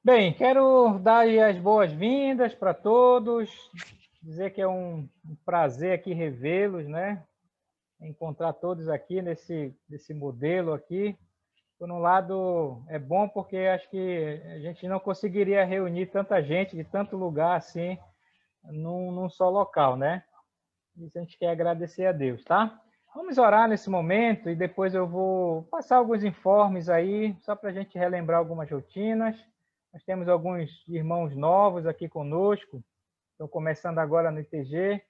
Bem, quero dar aí as boas-vindas para todos, dizer que é um prazer aqui revê-los, né? Encontrar todos aqui nesse modelo aqui. Por um lado, é bom porque acho que a gente não conseguiria reunir tanta gente de tanto lugar assim num só local, né? Isso a gente quer agradecer a Deus, tá? Vamos orar nesse momento e depois eu vou passar alguns informes aí, só para a gente relembrar algumas rotinas. Nós temos alguns irmãos novos aqui conosco, estão começando agora no ITG,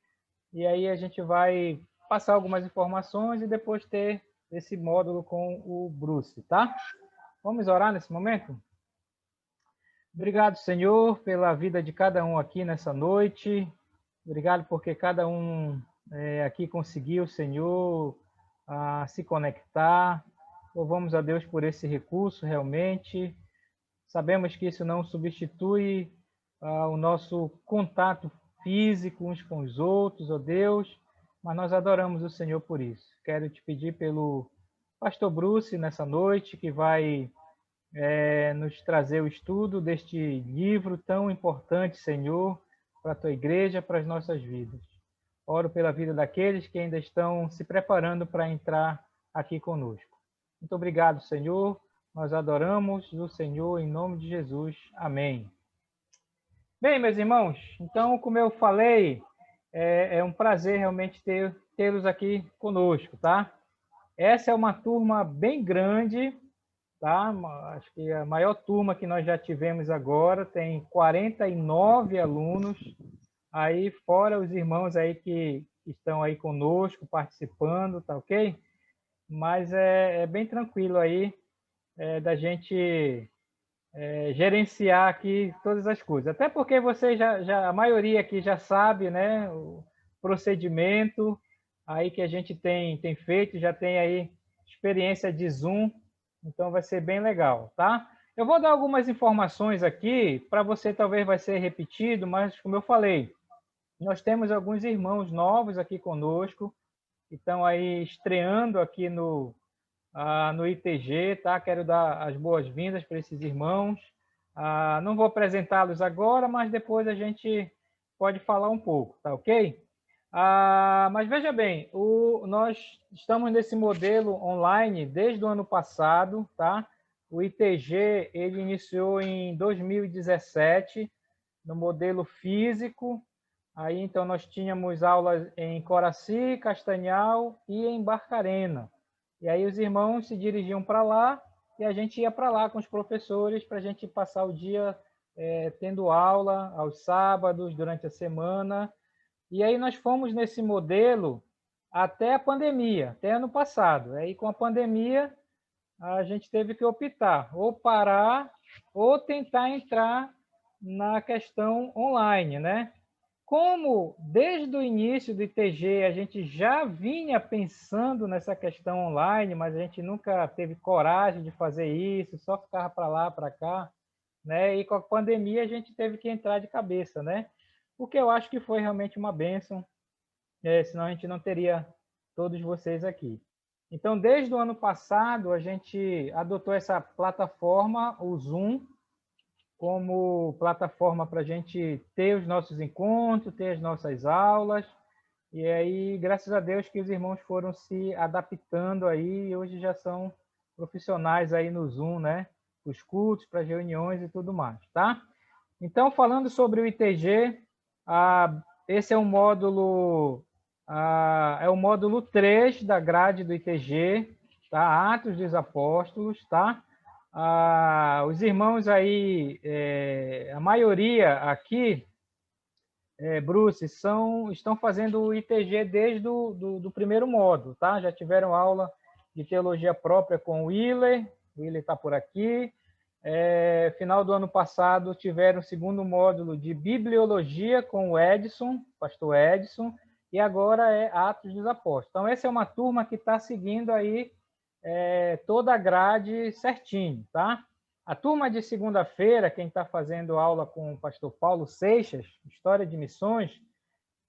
e aí a gente vai passar algumas informações e depois ter esse módulo com o Bruce, tá? Vamos orar nesse momento? Obrigado, Senhor, pela vida de cada um aqui nessa noite. Obrigado porque cada um aqui conseguiu, Senhor, se conectar. Louvamos a Deus por esse recurso, realmente. Sabemos que isso não substitui o nosso contato físico uns com os outros, ó Deus, mas nós adoramos o Senhor por isso. Quero te pedir pelo pastor Bruce nessa noite, que vai nos trazer o estudo deste livro tão importante, Senhor, para a tua igreja, para as nossas vidas. Oro pela vida daqueles que ainda estão se preparando para entrar aqui conosco. Muito obrigado, Senhor. Nós adoramos o Senhor em nome de Jesus. Amém. Bem, meus irmãos, então, como eu falei, é um prazer realmente tê-los aqui conosco, tá? Essa é uma turma bem grande, tá? Acho que a maior turma que nós já tivemos agora tem 49 alunos, aí fora os irmãos aí que estão aí conosco, participando, tá ok? Mas é bem tranquilo aí da gente gerenciar aqui todas as coisas. Até porque você a maioria aqui já sabe, né, o procedimento aí que a gente tem feito, já tem aí experiência de Zoom, então vai ser bem legal, tá? Eu vou dar algumas informações aqui, para você talvez vai ser repetido, mas como eu falei, nós temos alguns irmãos novos aqui conosco, que estão aí estreando aqui no ITG, tá? Quero dar as boas-vindas para esses irmãos. Não vou apresentá-los agora, mas depois a gente pode falar um pouco, tá ok? Mas veja bem, nós estamos nesse modelo online desde o ano passado, tá? O ITG ele iniciou em 2017 no modelo físico. Aí então nós tínhamos aulas em Coraci, Castanhal e em Barcarena. E aí os irmãos se dirigiam para lá e a gente ia para lá com os professores para a gente passar o dia tendo aula aos sábados, durante a semana. E aí nós fomos nesse modelo até a pandemia, até ano passado. Aí com a pandemia a gente teve que optar, ou parar, ou tentar entrar na questão online, né? Como desde o início do ITG a gente já vinha pensando nessa questão online, mas a gente nunca teve coragem de fazer isso, só ficava para lá, para cá, né? E com a pandemia a gente teve que entrar de cabeça, né? O que eu acho que foi realmente uma bênção, senão a gente não teria todos vocês aqui. Então, desde o ano passado, a gente adotou essa plataforma, o Zoom, como plataforma para a gente ter os nossos encontros, ter as nossas aulas. E aí, graças a Deus que os irmãos foram se adaptando aí e hoje já são profissionais aí no Zoom, né? Os cultos, para as reuniões e tudo mais, tá? Então, falando sobre o ITG, esse é é o módulo 3 da grade do ITG, tá? Atos dos Apóstolos, tá? Os irmãos aí, a maioria aqui, Bruce, estão fazendo o ITG desde do primeiro módulo, tá? Já tiveram aula de teologia própria com o Willer está por aqui. Final do ano passado tiveram o segundo módulo de bibliologia com o Edson, pastor Edson, e agora é Atos dos Apóstolos. Então, essa é uma turma que está seguindo aí toda a grade certinho, tá? A turma de segunda-feira, quem está fazendo aula com o pastor Paulo Seixas, História de Missões,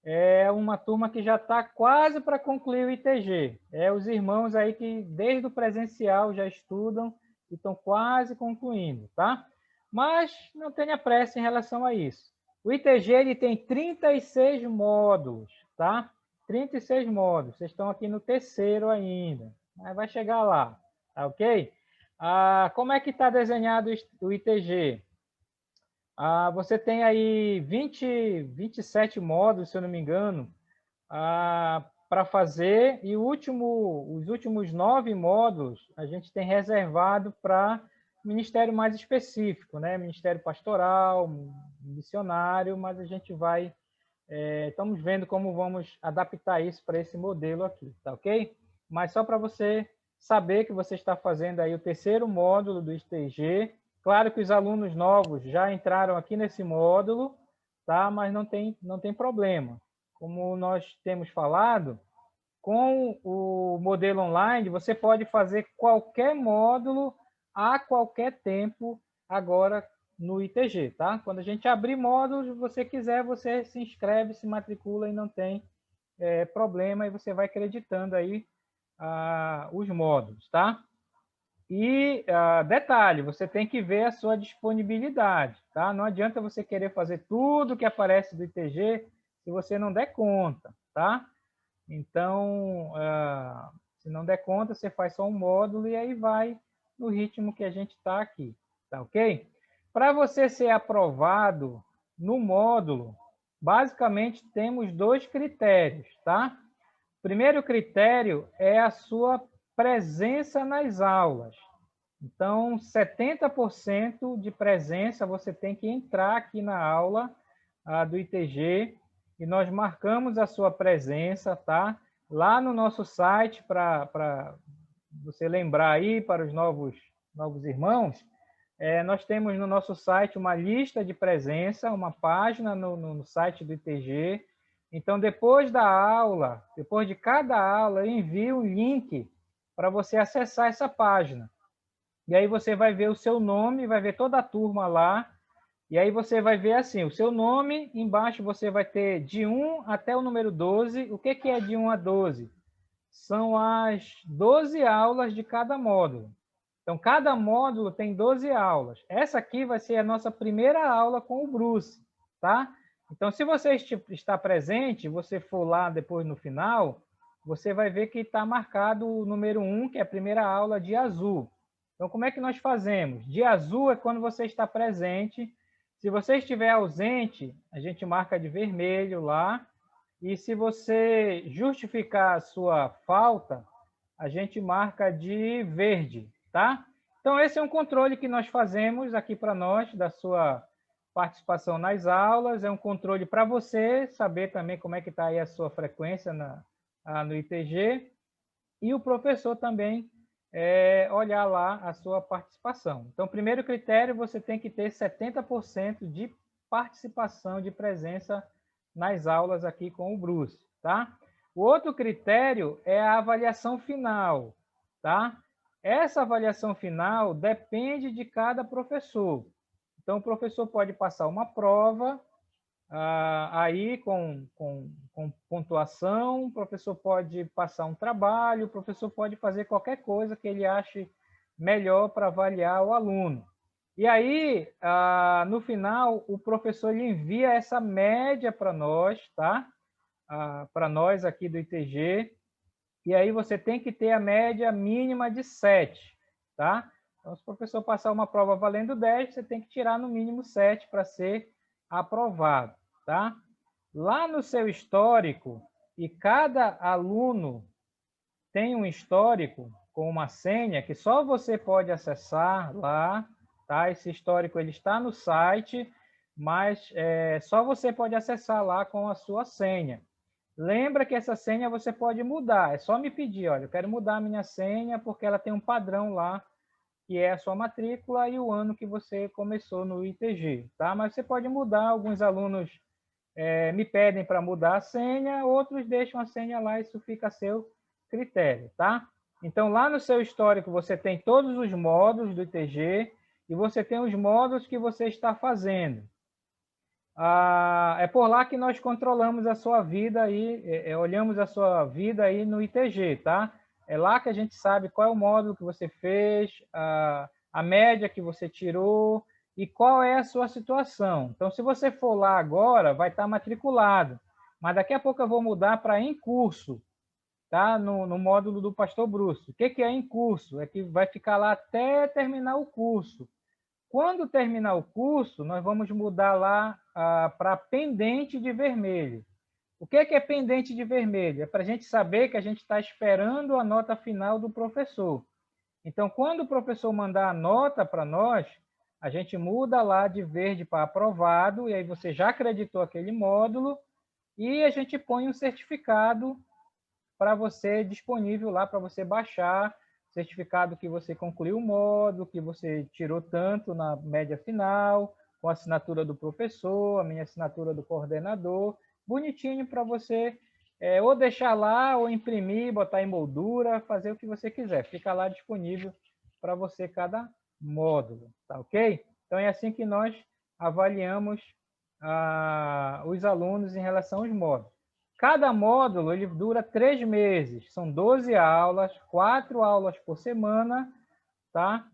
é uma turma que já está quase para concluir o ITG. Os irmãos aí que desde o presencial já estudam e estão quase concluindo, tá? Mas não tenha pressa em relação a isso. O ITG ele tem 36 módulos, tá? 36 módulos. Vocês estão aqui no terceiro ainda, mas vai chegar lá, tá ok? Como é que está desenhado o ITG? Você tem aí 27 módulos, se eu não me engano, para fazer, e os últimos 9 módulos a gente tem reservado para ministério mais específico, né? Ministério pastoral, missionário, mas a gente vai, estamos vendo como vamos adaptar isso para esse modelo aqui, tá ok? Mas só para você saber que você está fazendo aí o terceiro módulo do ITG. Claro que os alunos novos já entraram aqui nesse módulo, tá? Mas não tem problema. Como nós temos falado, com o modelo online, você pode fazer qualquer módulo a qualquer tempo agora no ITG, tá? Quando a gente abrir módulos, você quiser, você se inscreve, se matricula e não tem problema, e você vai acreditando aí os módulos, tá? E detalhe, você tem que ver a sua disponibilidade, tá? Não adianta você querer fazer tudo que aparece do ITG se você não der conta, tá? Então, se não der conta, você faz só um módulo e aí vai no ritmo que a gente está aqui, tá ok? Para você ser aprovado no módulo, basicamente temos 2 critérios, tá? O primeiro critério é a sua presença nas aulas. Então, 70% de presença você tem que entrar aqui na aula do ITG, e nós marcamos a sua presença, tá? Lá no nosso site, para você lembrar aí para os novos irmãos, nós temos no nosso site uma lista de presença, uma página no site do ITG. Então, depois da aula, depois de cada aula, eu envio um link para você acessar essa página. E aí você vai ver o seu nome, vai ver toda a turma lá, e aí você vai ver assim, o seu nome, embaixo você vai ter de 1 até o número 12. O que é de 1 a 12? São as 12 aulas de cada módulo. Então, cada módulo tem 12 aulas. Essa aqui vai ser a nossa primeira aula com o Bruce, tá? Então, se você está presente, você for lá depois no final, você vai ver que está marcado o número 1, que é a primeira aula de azul. Então, como é que nós fazemos? De azul é quando você está presente. Se você estiver ausente, a gente marca de vermelho lá. E se você justificar a sua falta, a gente marca de verde, tá? Então, esse é um controle que nós fazemos aqui para nós, da sua participação nas aulas. É um controle para você saber também como é que está aí a sua frequência no ITG. E o professor também olhar lá a sua participação. Então, primeiro critério, você tem que ter 70% de participação, de presença nas aulas aqui com o Bruce, tá? O outro critério é a avaliação final, tá? Essa avaliação final depende de cada professor. Então, o professor pode passar uma prova aí com pontuação, o professor pode passar um trabalho, o professor pode fazer qualquer coisa que ele ache melhor para avaliar o aluno. E aí, no final, o professor lhe envia essa média para nós, tá? Para nós aqui do ITG, e aí você tem que ter a média mínima de 7, tá? Então, se o professor passar uma prova valendo 10, você tem que tirar no mínimo 7 para ser aprovado, tá? Lá no seu histórico, e cada aluno tem um histórico com uma senha que só você pode acessar lá, tá? Esse histórico ele está no site, mas só você pode acessar lá com a sua senha. Lembra que essa senha você pode mudar, é só me pedir, olha, eu quero mudar a minha senha porque ela tem um padrão lá, que é a sua matrícula e o ano que você começou no ITG, tá? Mas você pode mudar, alguns alunos me pedem para mudar a senha, outros deixam a senha lá, isso fica a seu critério, tá? Então, lá no seu histórico, você tem todos os módulos do ITG e você tem os módulos que você está fazendo. É por lá que nós controlamos a sua vida aí, olhamos a sua vida aí no ITG, tá? É lá que a gente sabe qual é o módulo que você fez, a média que você tirou, e qual é a sua situação. Então, se você for lá agora, vai estar matriculado, mas daqui a pouco eu vou mudar para em curso, tá? No módulo do Pastor Bruce. O que é em curso? É que vai ficar lá até terminar o curso. Quando terminar o curso, nós vamos mudar lá para pendente de vermelho. O que é pendente de vermelho? É para a gente saber que a gente está esperando a nota final do professor. Então, quando o professor mandar a nota para nós, a gente muda lá de verde para aprovado, e aí você já acreditou aquele módulo, e a gente põe um certificado para você disponível lá para você baixar, certificado que você concluiu o módulo, que você tirou tanto na média final, com a assinatura do professor, a minha assinatura do coordenador, bonitinho para você ou deixar lá, ou imprimir, botar em moldura, fazer o que você quiser. Fica lá disponível para você cada módulo, tá ok? Então é assim que nós avaliamos os alunos em relação aos módulos. Cada módulo ele dura 3 meses, são 12 aulas, 4 aulas por semana, tá?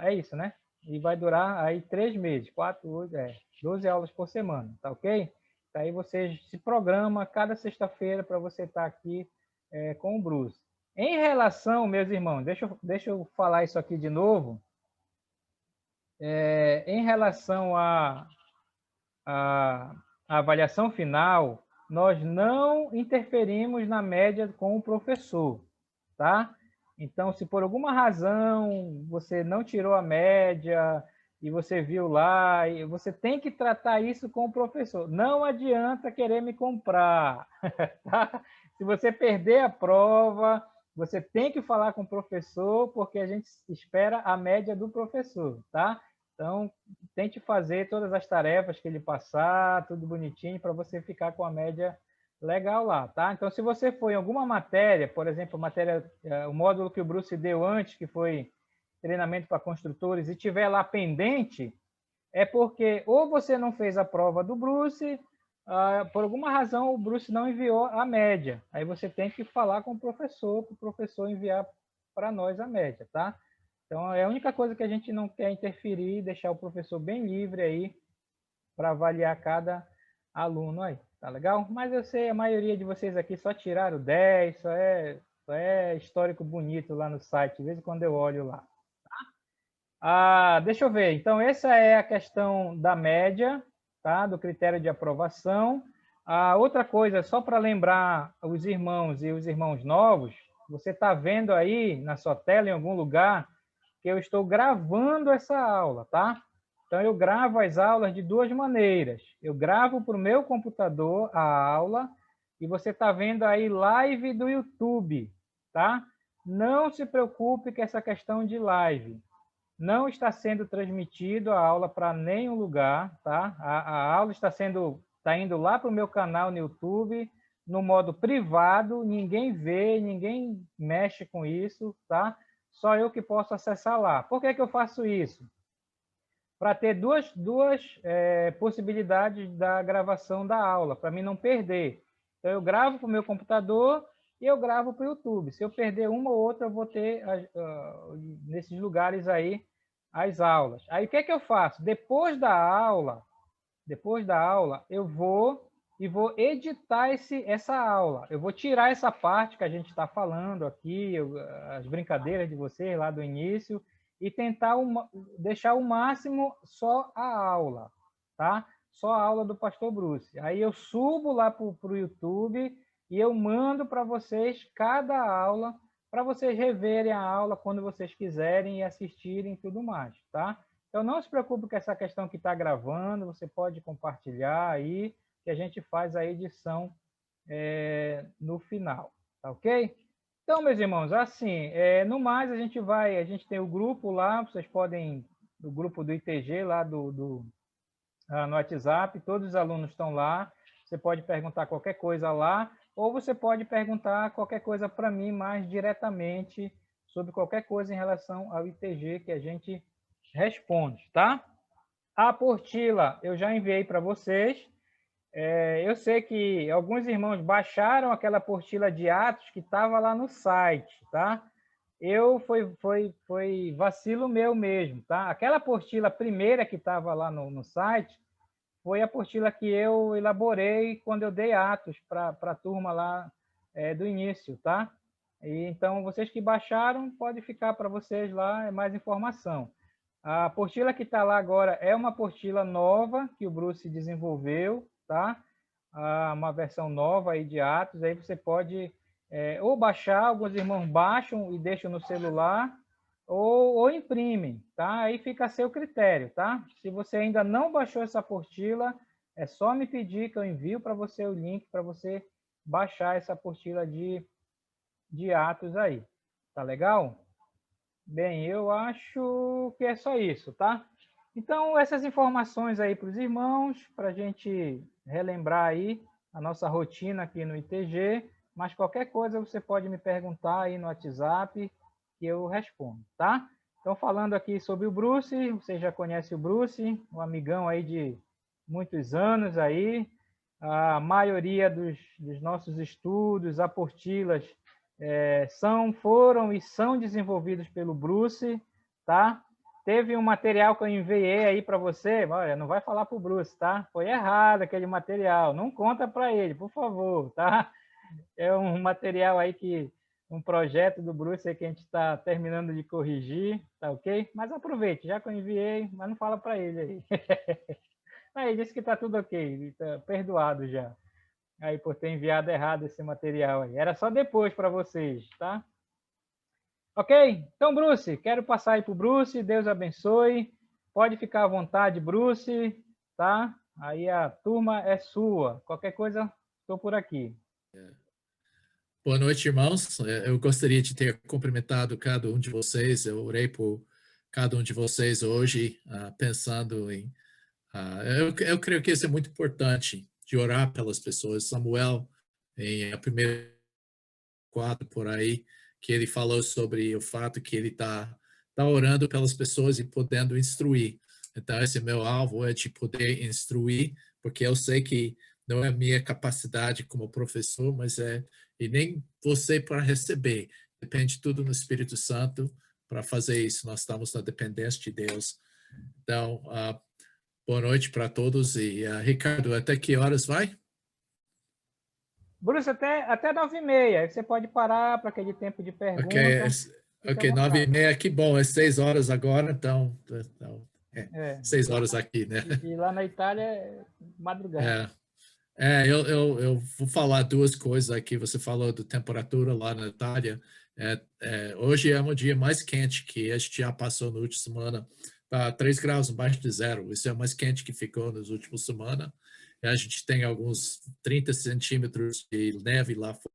É isso, né? E vai durar aí 3 meses, 12 aulas por semana, tá ok? Aí você se programa cada sexta-feira para você estar aqui com o Bruce. Em relação, meus irmãos, deixa eu falar isso aqui de novo. Em relação à avaliação final, nós não interferimos na média com o professor, tá? Então, se por alguma razão você não tirou a média e você viu lá, você tem que tratar isso com o professor. Não adianta querer me comprar, tá? Se você perder a prova, você tem que falar com o professor, porque a gente espera a média do professor, tá? Então, tente fazer todas as tarefas que ele passar, tudo bonitinho, para você ficar com a média legal lá, tá? Então, se você for em alguma matéria, por exemplo, o módulo que o Bruce deu antes, que foi treinamento para construtores, e tiver lá pendente, é porque ou você não fez a prova do Bruce, por alguma razão o Bruce não enviou a média. Aí você tem que falar com o professor, para o professor enviar para nós a média, tá? Então, é a única coisa que a gente não quer interferir, deixar o professor bem livre aí para avaliar cada aluno aí, tá legal? Mas eu sei, a maioria de vocês aqui só tiraram 10, só é histórico bonito lá no site, de vez em quando eu olho lá. Deixa eu ver, então essa é a questão da média, tá? Do critério de aprovação. Outra coisa, só para lembrar os irmãos e os irmãos novos, você está vendo aí na sua tela, em algum lugar, que eu estou gravando essa aula, tá? Então, eu gravo as aulas de duas maneiras. Eu gravo para o meu computador a aula e você está vendo aí live do YouTube, tá? Não se preocupe com essa questão de live. Não está sendo transmitido a aula para nenhum lugar, tá? A aula está indo lá para o meu canal no YouTube, no modo privado, ninguém vê, ninguém mexe com isso, tá? Só eu que posso acessar lá. Por que eu faço isso? Para ter duas possibilidades da gravação da aula, para mim não perder. Então, eu gravo para o meu computador e eu gravo para o YouTube. Se eu perder uma ou outra, eu vou ter nesses lugares aí as aulas. Aí, o que eu faço? Depois da aula, eu vou editar essa aula. Eu vou tirar essa parte que a gente está falando aqui, as brincadeiras de vocês lá do início, e tentar deixar o máximo só a aula, tá? Só a aula do Pastor Bruce. Aí eu subo lá para o YouTube e eu mando para vocês cada aula, para vocês reverem a aula quando vocês quiserem e assistirem e tudo mais, tá? Então, não se preocupe com essa questão que está gravando, você pode compartilhar aí, que a gente faz a edição no final, tá ok? Então, meus irmãos, assim, no mais, a gente tem o grupo lá, vocês podem, o grupo do ITG lá no WhatsApp, todos os alunos estão lá, você pode perguntar qualquer coisa lá, ou você pode perguntar qualquer coisa para mim mais diretamente sobre qualquer coisa em relação ao ITG que a gente responde, tá? A apostila eu já enviei para vocês. Eu sei que alguns irmãos baixaram aquela apostila de Atos que estava lá no site, tá? Foi vacilo meu mesmo, tá? Aquela apostila primeira que estava lá no site foi a apostila que eu elaborei quando eu dei atos para a turma lá do início, tá? E, então, vocês que baixaram, pode ficar para vocês lá mais informação. A apostila que está lá agora é uma apostila nova que o Bruce desenvolveu, tá? Uma versão nova aí de Atos, aí você pode ou baixar, alguns irmãos baixam e deixam no celular, ou imprimem, tá? Aí fica a seu critério, tá? Se você ainda não baixou essa apostila, é só me pedir que eu envio para você o link para você baixar essa apostila de Atos aí. Tá legal? Bem, eu acho que é só isso, tá? Então, essas informações aí para os irmãos, para a gente relembrar aí a nossa rotina aqui no ITG, mas qualquer coisa você pode me perguntar aí no WhatsApp que eu respondo, tá? Então, falando aqui sobre o Bruce, você já conhece o Bruce, um amigão aí de muitos anos aí, a maioria dos nossos estudos, apostilas, foram e são desenvolvidos pelo Bruce, tá? Teve um material que eu enviei aí para você, olha, não vai falar para o Bruce, tá? Foi errado aquele material, não conta para ele, por favor, tá? É um material aí um projeto do Bruce aí que a gente está terminando de corrigir, tá ok? Mas aproveite, já que eu enviei, mas não fala para ele aí. Aí disse que está tudo ok, tá perdoado já aí por ter enviado errado esse material aí. Era só depois para vocês, tá? Ok? Então, Bruce, quero passar aí para o Bruce. Deus abençoe. Pode ficar à vontade, Bruce, tá? Aí a turma é sua. Qualquer coisa, estou por aqui. Boa noite, irmãos. Eu gostaria de ter cumprimentado cada um de vocês. Eu orei por cada um de vocês hoje, pensando em. Eu creio que isso é muito importante, de orar pelas pessoas. Samuel, em a primeira 4 por aí, que ele falou sobre o fato que ele tá orando pelas pessoas e podendo instruir. Então, esse meu alvo é de poder instruir, porque eu sei que não é minha capacidade como professor, mas e nem você para receber. Depende tudo no Espírito Santo para fazer isso. Nós estamos na dependência de Deus. Então, boa noite para todos. E, Ricardo, até que horas vai? Bruce, até 9h30. Aí você pode parar para aquele tempo de Ok, pergunta. Fique à ok, nove e vontade. meia, que bom, é 6 horas agora, então 6 horas aqui, né? E lá na Itália é madrugada. É, eu vou falar duas coisas aqui. Você falou da temperatura lá na Itália. Hoje é um dia mais quente que a gente já passou na última semana, tá 3 graus abaixo de zero. Isso é o mais quente que ficou nas últimas semanas. A gente tem alguns 30 centímetros de neve lá fora,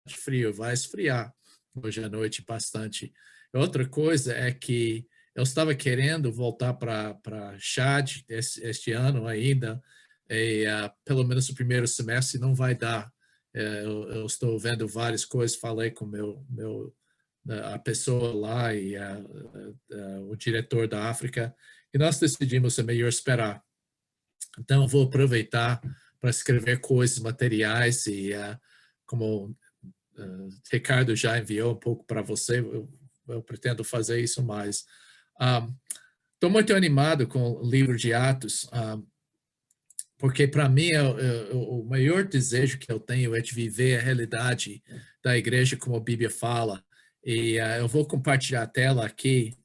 frio, vai esfriar hoje à noite bastante. Outra coisa é que eu estava querendo voltar para Chad este ano ainda, e pelo menos o primeiro semestre não vai dar. Eu estou vendo várias coisas, falei com a pessoa lá e o diretor da África, e nós decidimos é melhor esperar. Então, eu vou aproveitar para escrever coisas, materiais, e como Ricardo já enviou um pouco para você, eu pretendo fazer isso mais. Estou muito animado com o livro de Atos, porque para mim o maior desejo que eu tenho é de viver a realidade da igreja como a Bíblia fala. E eu vou compartilhar a tela aqui.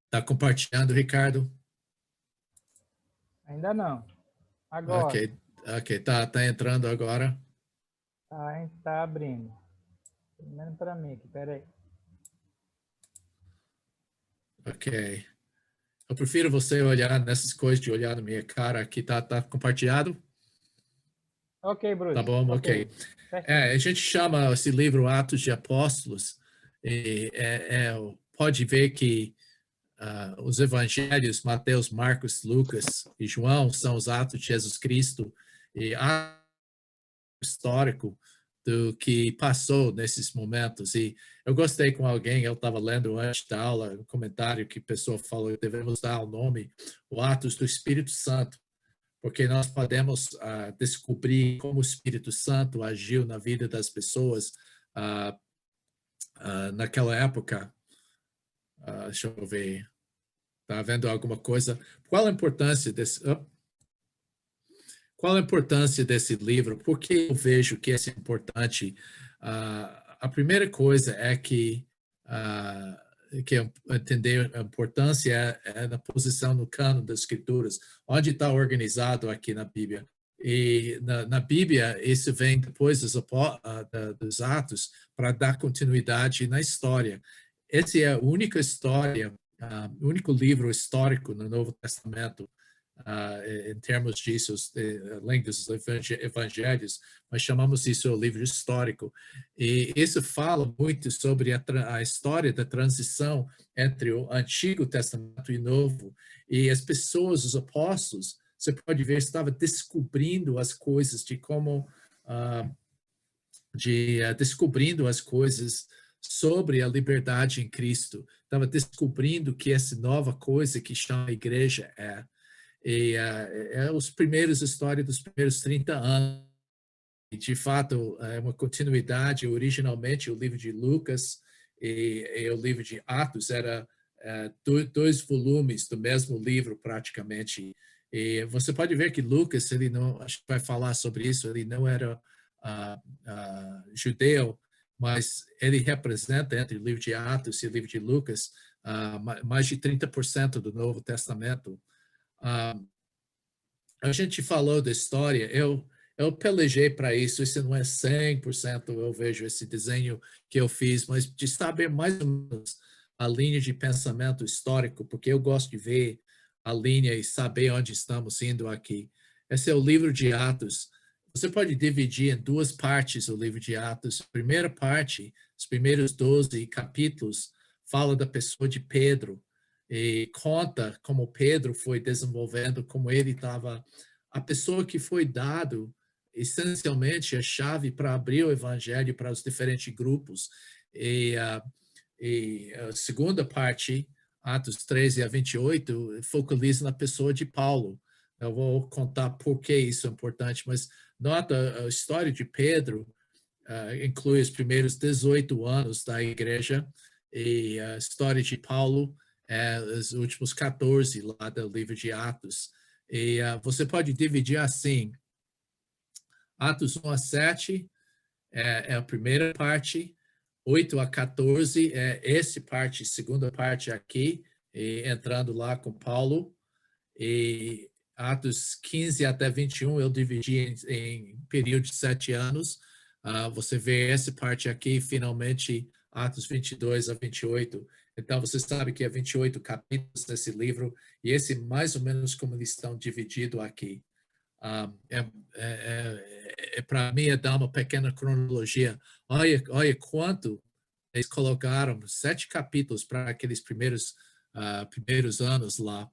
Está compartilhando, Ricardo? Ainda não. Agora. Ok, ok, tá entrando agora. Tá abrindo. Pelo menos para mim aqui, peraí. Ok. Eu prefiro você olhar nessas coisas de olhar na minha cara aqui, tá compartilhado? Ok, Tá Bruce. bom, ok. Ok. Certinho. A gente chama esse livro Atos de Apóstolos, e pode ver que os evangelhos, Mateus, Marcos, Lucas e João, são os atos de Jesus Cristo, e histórico do que passou nesses momentos. E eu gostei com alguém, eu estava lendo antes da aula, um comentário que a pessoa falou que devemos dar o nome, o Atos do Espírito Santo, porque nós podemos descobrir como o Espírito Santo agiu na vida das pessoas naquela época, deixa eu ver, está vendo alguma coisa? Qual a importância desse livro? Por que eu vejo que é importante? A primeira coisa é que entender a importância é na posição no cânon das Escrituras, onde está organizado aqui na Bíblia. E na Bíblia, isso vem depois dos Atos para dar continuidade na história. Essa é a única história, o único livro histórico no Novo Testamento, em termos disso, além dos evangelhos, nós chamamos isso o livro histórico. E isso fala muito sobre a história da transição entre o Antigo Testamento e o Novo. E as pessoas, os apóstolos, você pode ver, estavam descobrindo as coisas de como descobrindo as coisas sobre a liberdade em Cristo. Estava descobrindo que essa nova coisa que chama a igreja é. E os primeiros histórias dos primeiros 30 anos. E, de fato, é uma continuidade. Originalmente, o livro de Lucas e o livro de Atos era dois volumes do mesmo livro, praticamente. E você pode ver que Lucas, ele não, a gente vai falar sobre isso, ele não era judeu, mas ele representa, entre o livro de Atos e o livro de Lucas, mais de 30% do Novo Testamento. A gente falou da história, eu pelejei para isso não é 100%, eu vejo esse desenho que eu fiz, mas de saber mais ou menos a linha de pensamento histórico, porque eu gosto de ver a linha e saber onde estamos indo aqui. Esse é o livro de Atos. Você pode dividir em duas partes o livro de Atos. A primeira parte, os primeiros 12 capítulos, fala da pessoa de Pedro, e conta como Pedro foi desenvolvendo, como ele estava, a pessoa que foi dado essencialmente a chave para abrir o evangelho para os diferentes grupos. E a segunda parte, Atos 13 a 28, focaliza na pessoa de Paulo. Eu vou contar por que isso é importante, mas nota a história de Pedro, inclui os primeiros 18 anos da igreja, e a história de Paulo, os últimos 14 lá do livro de Atos. E você pode dividir assim: Atos 1 a 7 é a primeira parte, 8 a 14 é essa parte, segunda parte aqui, entrando lá com Paulo, e Atos 15 até 21 eu dividi em período de 7 anos. Você vê essa parte aqui, finalmente, Atos 22 a 28. Então, você sabe que é 28 capítulos desse livro, e esse mais ou menos como eles estão divididos aqui. Para mim, é dar uma pequena cronologia. Olha quanto eles colocaram, 7 capítulos para aqueles primeiros anos lá.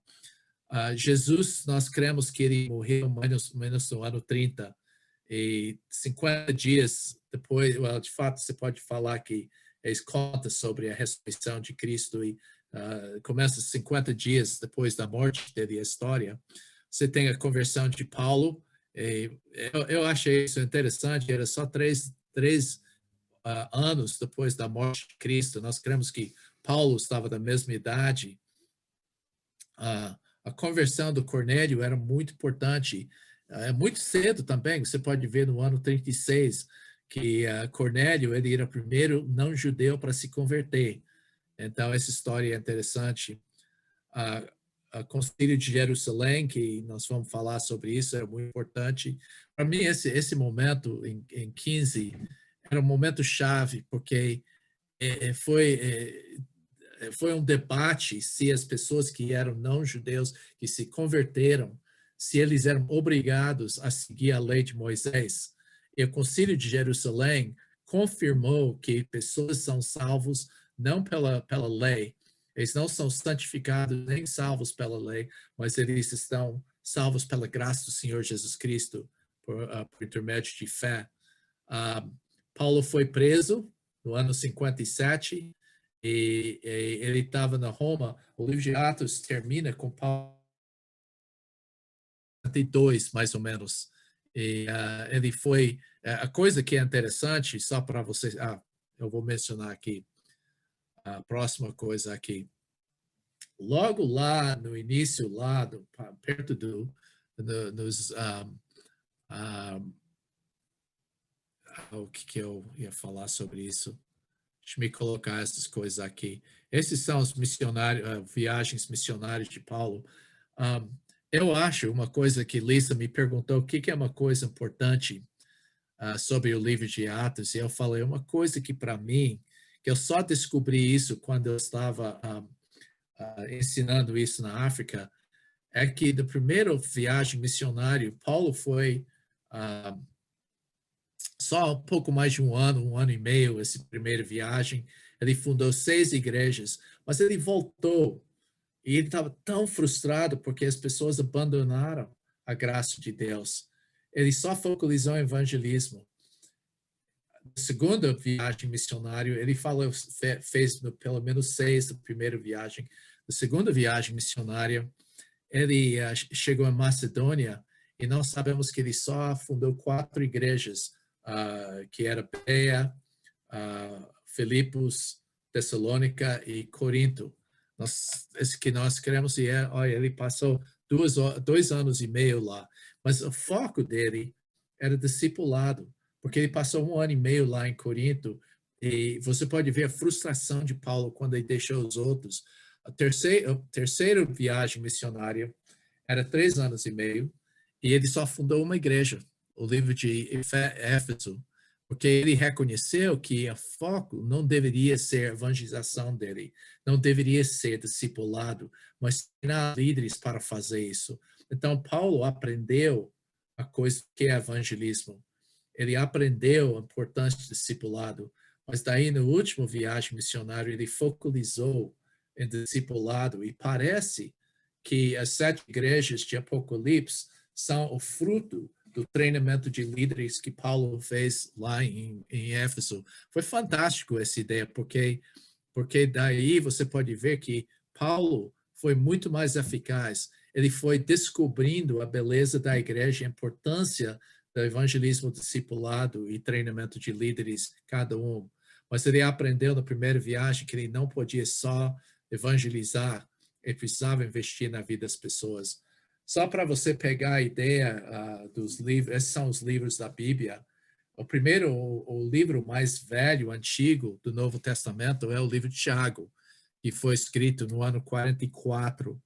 Jesus, nós cremos que ele morreu menos no ano 30, e 50 dias depois, de fato, você pode falar que eles contam sobre a ressurreição de Cristo, e começa 50 dias depois da morte dele a história. Você tem a conversão de Paulo, eu achei isso interessante, era só três anos depois da morte de Cristo. Nós cremos que Paulo estava da mesma idade. A conversão do Cornélio era muito importante. Muito cedo também, você pode ver no ano 36, que Cornélio ele era o primeiro não-judeu para se converter. Então, essa história é interessante. A Concílio de Jerusalém, que nós vamos falar sobre isso, é muito importante. Para mim, esse momento, em 15, era um momento chave, porque foi um debate se as pessoas que eram não-judeus, que se converteram, se eles eram obrigados a seguir a lei de Moisés. E o Concílio de Jerusalém confirmou que pessoas são salvos não pela lei, eles não são santificados nem salvos pela lei, mas eles estão salvos pela graça do Senhor Jesus Cristo, por intermédio de fé. Paulo foi preso no ano 57, e ele estava na Roma. O livro de Atos termina com Paulo 52, mais ou menos. E ele foi... A coisa que é interessante, só para vocês... eu vou mencionar aqui a próxima coisa aqui. Logo lá no início, lá perto o que eu ia falar sobre isso? Deixa eu me colocar essas coisas aqui. Esses são os missionários, viagens missionárias de Paulo. Eu acho uma coisa que Lisa me perguntou, o que é uma coisa importante sobre o livro de Atos, e eu falei uma coisa que para mim, que eu só descobri isso quando eu estava ensinando isso na África, é que da primeira viagem missionária, Paulo foi só um pouco mais de um ano e meio, essa primeira viagem. Ele fundou 6 igrejas, mas ele voltou e ele estava tão frustrado porque as pessoas abandonaram a graça de Deus. Ele só focalizou em evangelismo. Na segunda viagem missionária, ele falou, fez pelo menos 6 da primeira viagem. Na segunda viagem missionária, ele chegou em Macedônia e nós sabemos que ele só fundou 4 igrejas, que era Bereia, Filipos, Tessalônica e Corinto. Que nós queremos e olha, ele passou 2 anos e meio lá, mas o foco dele era discipulado, porque ele passou 1 ano e meio lá em Corinto e você pode ver a frustração de Paulo quando ele deixou os outros. A terceira viagem missionária era 3 anos e meio e ele só fundou uma igreja, o livro de Éfeso, porque ele reconheceu que o foco não deveria ser a evangelização dele, não deveria ser discipulado, mas treinar líderes para fazer isso. Então, Paulo aprendeu a coisa que é evangelismo. Ele aprendeu a importância do discipulado, mas daí, no último viagem missionária, ele focalizou em discipulado e parece que as 7 igrejas de Apocalipse são o fruto do treinamento de líderes que Paulo fez lá em Éfeso. Foi fantástico essa ideia, porque daí você pode ver que Paulo foi muito mais eficaz. Ele foi descobrindo a beleza da igreja, a importância do evangelismo discipulado e treinamento de líderes, cada um. Mas ele aprendeu na primeira viagem que ele não podia só evangelizar, ele precisava investir na vida das pessoas. Só para você pegar a ideia dos livros, esses são os livros da Bíblia. O livro mais velho, antigo do Novo Testamento é o livro de Tiago, que foi escrito no ano 44.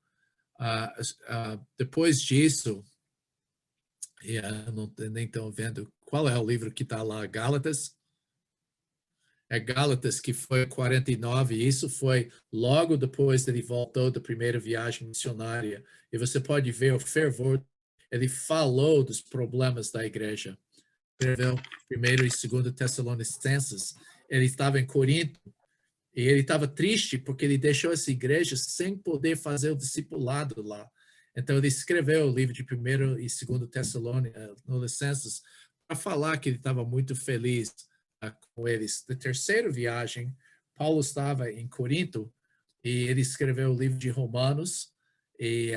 Depois disso, não nem estou vendo qual é o livro que está lá, Gálatas. É Gálatas, que foi 49, e isso foi logo depois que ele voltou da primeira viagem missionária. E você pode ver o fervor, ele falou dos problemas da igreja. Escreveu 1º e 2º Tessalonicenses, ele estava em Corinto, e ele estava triste porque ele deixou essa igreja sem poder fazer o discipulado lá. Então ele escreveu o livro de 1º e 2º Tessalonicenses para falar que ele estava muito feliz com eles. Na terceira viagem, Paulo estava em Corinto e ele escreveu o livro de Romanos e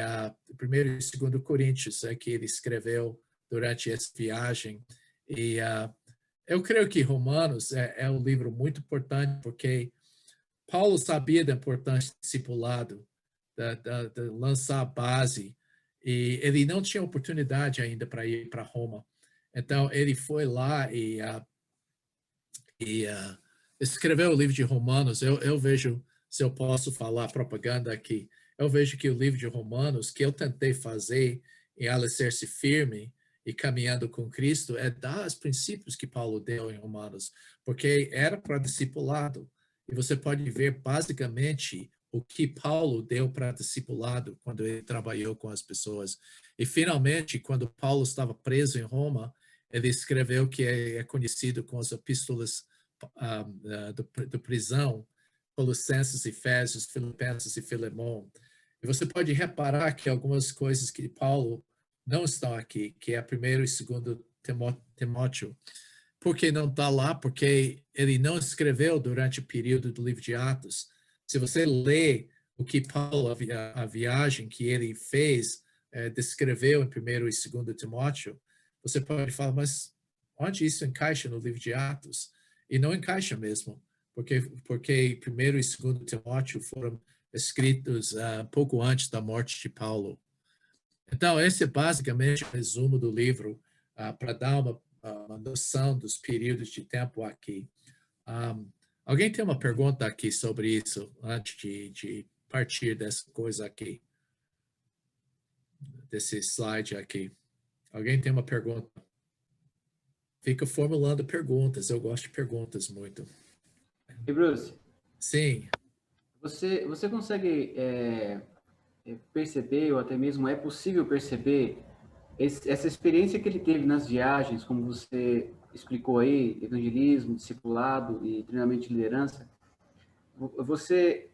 1º e 2º Coríntios, que ele escreveu durante essa viagem. E eu creio que Romanos é um livro muito importante porque Paulo sabia da importância do discipulado, de lançar a base, e ele não tinha oportunidade ainda para ir para Roma. Então, ele foi lá e escreveu o livro de Romanos. Eu vejo, se eu posso falar propaganda aqui, eu vejo que o livro de Romanos, que eu tentei fazer em Alicerce Firme e caminhando com Cristo, é dar os princípios que Paulo deu em Romanos, porque era para discipulado. E você pode ver basicamente o que Paulo deu para discipulado quando ele trabalhou com as pessoas. E finalmente, quando Paulo estava preso em Roma, ele escreveu que é conhecido com as epístolas do prisão, Colossenses, Efésios, Filipenses e Filemão. E você pode reparar que algumas coisas que Paulo não estão aqui, que é 1º e 2º Timóteo. Por que não está lá? Porque ele não escreveu durante o período do livro de Atos. Se você lê o que Paulo, a viagem que ele fez, descreveu em 1º e 2º Timóteo, você pode falar, mas onde isso encaixa no livro de Atos? E não encaixa mesmo. porque 1º e 2º Timóteo foram escritos pouco antes da morte de Paulo. Então, esse é basicamente o resumo do livro, para dar uma noção dos períodos de tempo aqui. Alguém tem uma pergunta aqui sobre isso, antes de partir dessa coisa aqui, desse slide aqui? Alguém tem uma pergunta? Fica formulando perguntas, eu gosto de perguntas muito. E Bruce? Sim. Você consegue perceber, ou até mesmo é possível perceber, essa experiência que ele teve nas viagens, como você explicou aí, evangelismo, discipulado e treinamento de liderança, você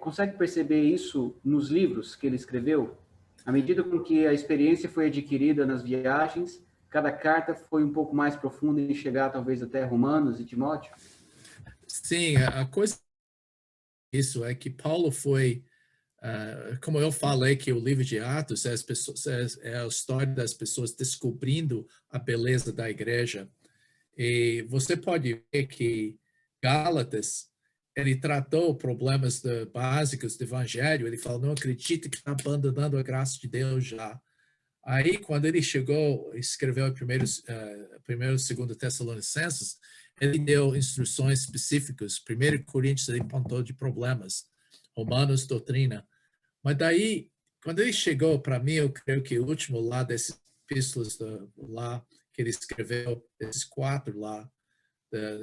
consegue perceber isso nos livros que ele escreveu? À medida com que a experiência foi adquirida nas viagens, cada carta foi um pouco mais profunda e chegar talvez até Romanos e Timóteo? Sim, a coisa isso é que Paulo foi, como eu falei, que o livro de Atos é a história das pessoas descobrindo a beleza da igreja. E você pode ver que Gálatas, ele tratou problemas básicos do evangelho. Ele falou, não acredito que está abandonando a graça de Deus já. Aí, quando ele chegou, escreveu primeiro e 2 Tessalonicenses, ele deu instruções específicas. 1 Coríntios, ele apontou de problemas. Romanos, doutrina. Mas daí, quando ele chegou para mim, eu creio que o último lá desses epístolas lá que ele escreveu, esses 4 lá,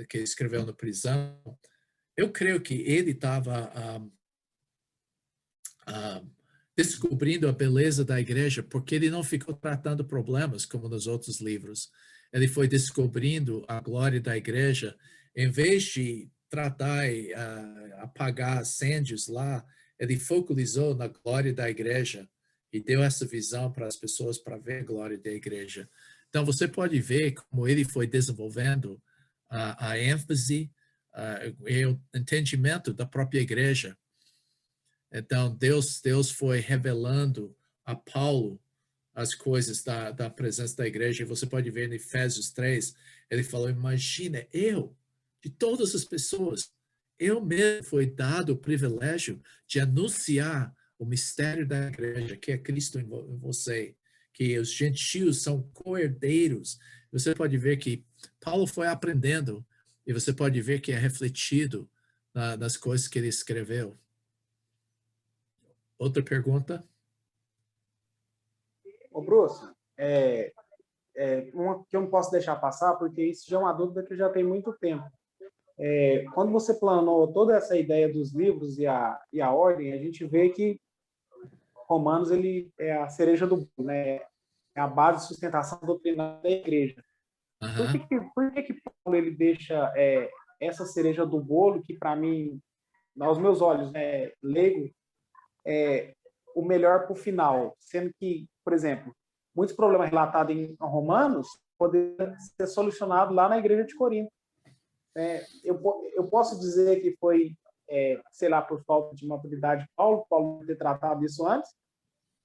que ele escreveu na prisão, eu creio que ele estava descobrindo a beleza da igreja, porque ele não ficou tratando problemas como nos outros livros. Ele foi descobrindo a glória da igreja, em vez de tratar e apagar incêndios lá, ele focalizou na glória da igreja e deu essa visão para as pessoas para ver a glória da igreja. Então, você pode ver como ele foi desenvolvendo a ênfase e o entendimento da própria igreja. Então, Deus foi revelando a Paulo as coisas da presença da igreja. E você pode ver em Efésios 3, ele falou, imagina, de todas as pessoas, eu mesmo fui dado o privilégio de anunciar o mistério da igreja, que é Cristo em você, que os gentios são co-herdeiros. Você pode ver que Paulo foi aprendendo, e você pode ver que é refletido nas coisas que ele escreveu. Outra pergunta? Ô, Bruce, uma que eu não posso deixar passar, porque isso já é uma dúvida que já tem muito tempo. Quando você planou toda essa ideia dos livros e a ordem, a gente vê que Romanos ele é a cereja do bolo, né? É a base de sustentação doutrinária da igreja. Por que Paulo ele deixa essa cereja do bolo, que para mim, aos meus olhos, leigo, o melhor para o final, sendo que, por exemplo, muitos problemas relatados em Romanos poderiam ser solucionados lá na igreja de Corinto. Eu posso dizer que foi, sei lá, por falta de maturidade de Paulo ter tratado isso antes,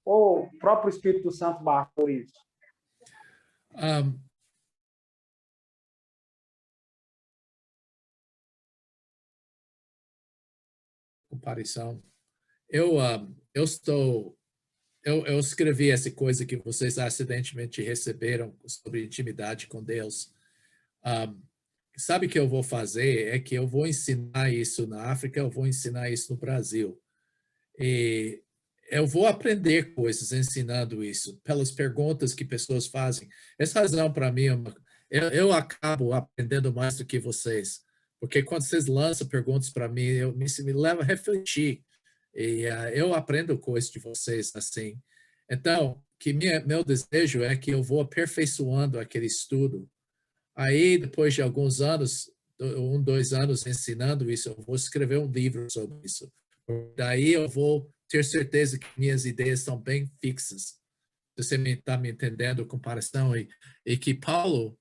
ou o próprio Espírito Santo barrou isso? Comparação. Eu escrevi essa coisa que vocês acidentalmente receberam sobre intimidade com Deus. Sabe o que eu vou fazer? É que eu vou ensinar isso na África, eu vou ensinar isso no Brasil. E eu vou aprender coisas ensinando isso, pelas perguntas que pessoas fazem. Essa razão, para mim, eu acabo aprendendo mais do que vocês. Porque quando vocês lançam perguntas para mim, me leva a refletir. E eu aprendo coisas de vocês assim. Então, meu desejo é que eu vou aperfeiçoando aquele estudo. Aí, depois de alguns anos, 2 anos ensinando isso, eu vou escrever um livro sobre isso. Daí eu vou ter certeza que minhas ideias estão bem fixas. Você está me entendendo a comparação? E que Paulo,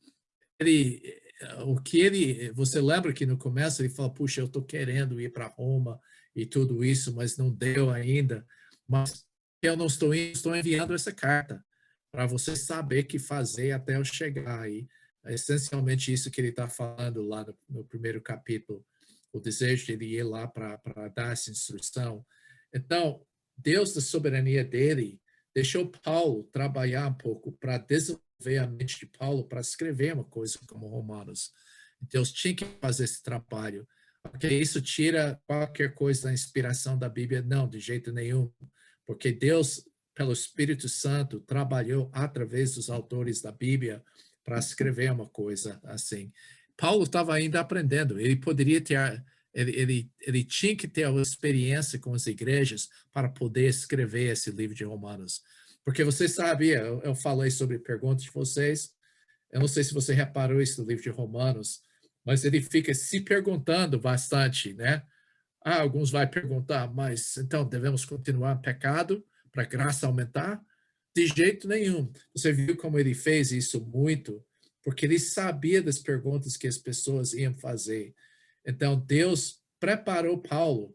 você lembra que no começo ele falou, puxa, eu estou querendo ir para Roma e tudo isso, mas não deu ainda. Mas eu não estou indo, estou enviando essa carta para você saber o que fazer até eu chegar aí. É essencialmente isso que ele está falando lá no primeiro capítulo. o desejo de ele ir lá para dar essa instrução. Então, Deus, da soberania dele, deixou Paulo trabalhar um pouco para desenvolver a mente de Paulo para escrever uma coisa como Romanos. Deus tinha que fazer esse trabalho. Porque isso tira qualquer coisa da inspiração da Bíblia? Não, de jeito nenhum. Porque Deus, pelo Espírito Santo, trabalhou através dos autores da Bíblia para escrever uma coisa assim. Paulo estava ainda aprendendo. Ele poderia ter, ele tinha que ter uma experiência com as igrejas para poder escrever esse livro de Romanos. Porque você sabia, eu falei sobre perguntas de vocês. Eu não sei se você reparou isso no livro de Romanos, mas ele fica se perguntando bastante, né? Alguns vão perguntar, mas então devemos continuar em pecado para a graça aumentar? De jeito nenhum. Você viu como ele fez isso muito? Porque ele sabia das perguntas que as pessoas iam fazer. Então, Deus preparou Paulo,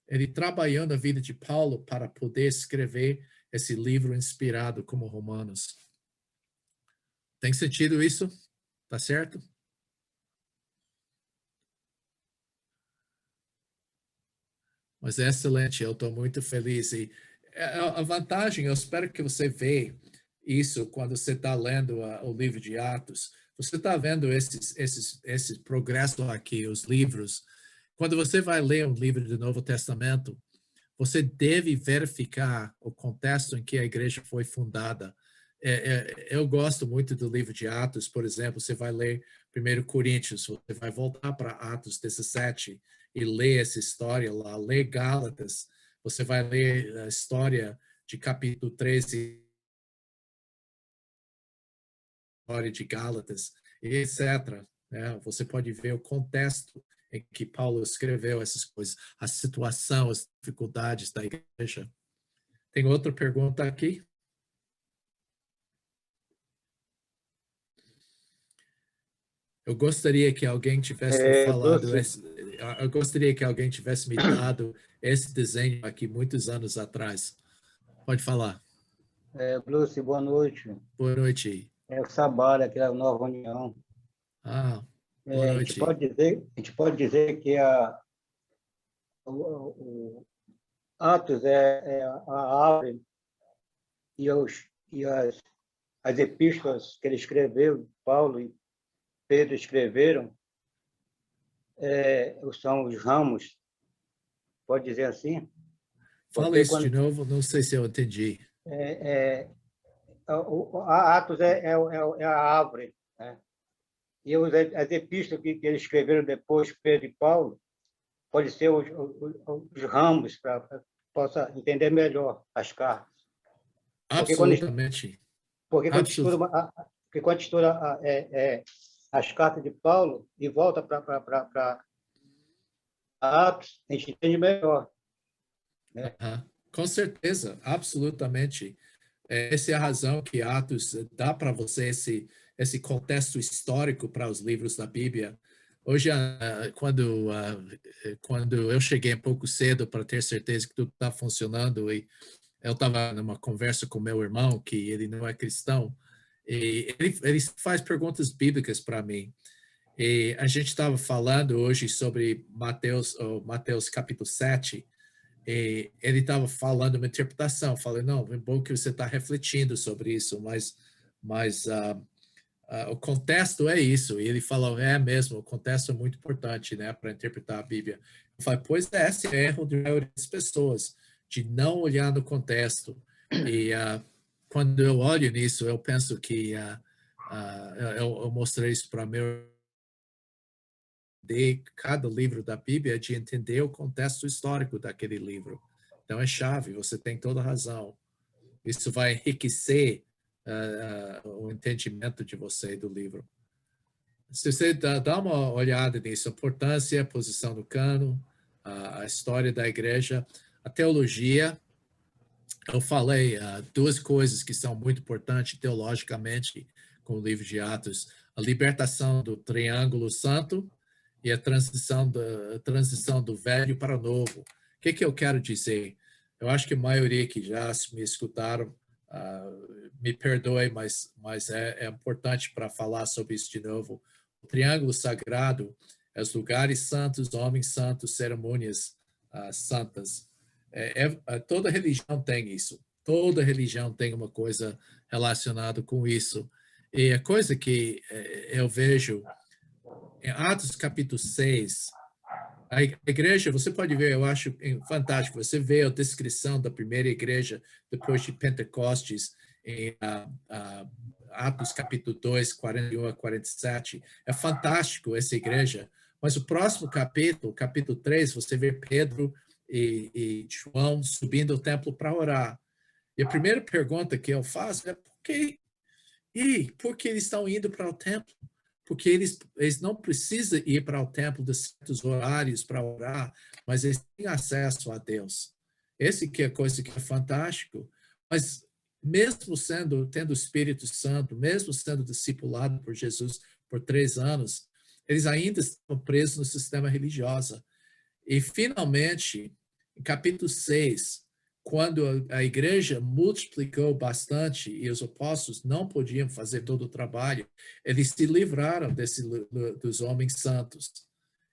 ele trabalhou na vida de Paulo para poder escrever esse livro inspirado como Romanos. Tem sentido isso? Tá certo? Mas é excelente, eu estou muito feliz. E a vantagem, eu espero que você veja isso quando você está lendo o livro de Atos. Você está vendo esse progresso aqui, os livros. Quando você vai ler um livro do Novo Testamento, você deve verificar o contexto em que a igreja foi fundada. Eu gosto muito do livro de Atos, por exemplo, você vai ler 1 Coríntios, você vai voltar para Atos 17 e ler essa história lá, ler Gálatas, você vai ler a história de capítulo 13, história de Gálatas, etc. Né? Você pode ver o contexto em que Paulo escreveu essas coisas, a situação, as dificuldades da igreja. Tem outra pergunta aqui? Eu gostaria que alguém tivesse me falado, eu gostaria que alguém tivesse me dado esse desenho aqui muitos anos atrás. Pode falar. Bruce, boa noite. Boa noite. É o Sabara, aqui da Nova União. Boa noite. A gente pode dizer que o Atos é a árvore e as epístolas que ele escreveu, Paulo e Pedro escreveram, são os ramos, pode dizer assim? Fala isso de novo, não sei se eu entendi. Atos é a árvore, né? E as epístolas que eles escreveram depois, Pedro e Paulo, pode ser os ramos, para possa entender melhor as cartas. Absolutamente. Porque quando estuda as cartas de Paulo e volta para Atos, a gente entende melhor. Né? Com certeza, absolutamente. Essa é a razão que Atos dá para você esse contexto histórico para os livros da Bíblia. Hoje, quando eu cheguei um pouco cedo para ter certeza que tudo está funcionando, e eu estava numa conversa com meu irmão, que ele não é cristão, e ele faz perguntas bíblicas para mim. E a gente estava falando hoje sobre Mateus capítulo 7, e ele estava falando uma interpretação. Falei, não, é bom que você está refletindo sobre isso, mas o contexto é isso. E ele falou, mesmo, o contexto é muito importante, né, para interpretar a Bíblia. Eu falei, pois esse é o erro de maioria das pessoas, de não olhar no contexto. E quando eu olho nisso, eu penso que eu mostrei isso para meu de cada livro da Bíblia, de entender o contexto histórico daquele livro. Então é chave, você tem toda a razão. Isso vai enriquecer o entendimento de você do livro. Se você dá uma olhada nisso, a importância, a posição do cano, a história da igreja, a teologia, eu falei duas coisas que são muito importantes teologicamente com o livro de Atos: a libertação do triângulo santo e a transição do velho para o novo. O que eu quero dizer? Eu acho que a maioria que já me escutaram, me perdoe, mas é importante para falar sobre isso de novo. O triângulo sagrado os lugares santos, homens santos, cerimônias santas. Toda religião tem isso. Toda religião tem uma coisa relacionada com isso. E a coisa que eu vejo em Atos capítulo 6, a igreja, você pode ver, eu acho fantástico, você vê a descrição da primeira igreja depois de Pentecostes, em Atos capítulo 2, 41 a 47. É fantástico essa igreja. Mas o próximo capítulo, capítulo 3, você vê Pedro e João subindo ao templo para orar. E a primeira pergunta que eu faço é por que eles estão indo para o templo? Porque eles não precisam ir para o templo de certos horários para orar, mas eles têm acesso a Deus. Essa que é a coisa que é fantástico. Mas mesmo tendo o Espírito Santo, mesmo sendo discipulado por Jesus por 3 anos, eles ainda estão presos no sistema religioso. E finalmente, em capítulo 6, quando a igreja multiplicou bastante e os apóstolos não podiam fazer todo o trabalho, eles se livraram dos homens santos.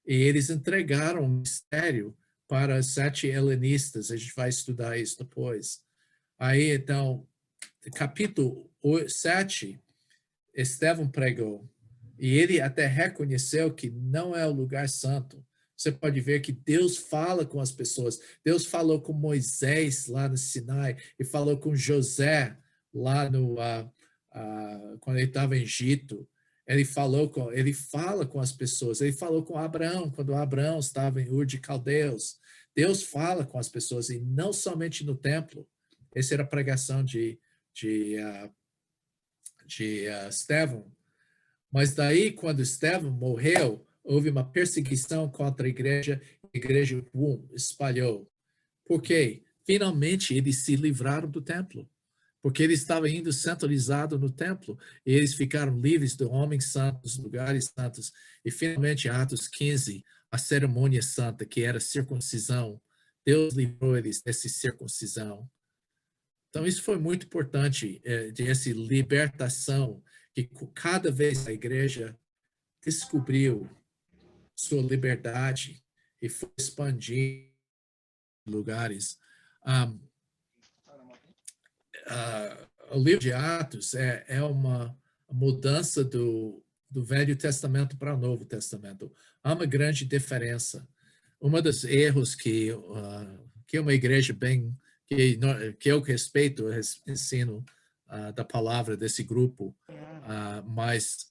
E eles entregaram o mistério para os 7 helenistas. A gente vai estudar isso depois. Aí, então, capítulo 7, Estevão pregou. E ele até reconheceu que não é o lugar santo. Você pode ver que Deus fala com as pessoas. Deus falou com Moisés lá no Sinai e falou com José lá quando ele estava em Egito. Ele fala com as pessoas. Ele falou com Abraão quando Abraão estava em Ur de Caldeus. Deus fala com as pessoas e não somente no templo. Essa era a pregação de Estevão. Mas daí, quando Estevão morreu, houve uma perseguição contra a igreja espalhou. Por quê? Finalmente, eles se livraram do templo, porque eles estavam indo centralizado no templo, e eles ficaram livres de homens santos, lugares santos, e finalmente, Atos 15, a cerimônia santa, que era circuncisão, Deus livrou eles dessa circuncisão. Então, isso foi muito importante, essa libertação, que cada vez a igreja descobriu sua liberdade e foi expandir lugares. O livro de Atos é uma mudança do Velho Testamento para o Novo Testamento. Há uma grande diferença. Um dos erros que uma igreja que eu respeito, ensino da palavra desse grupo, mas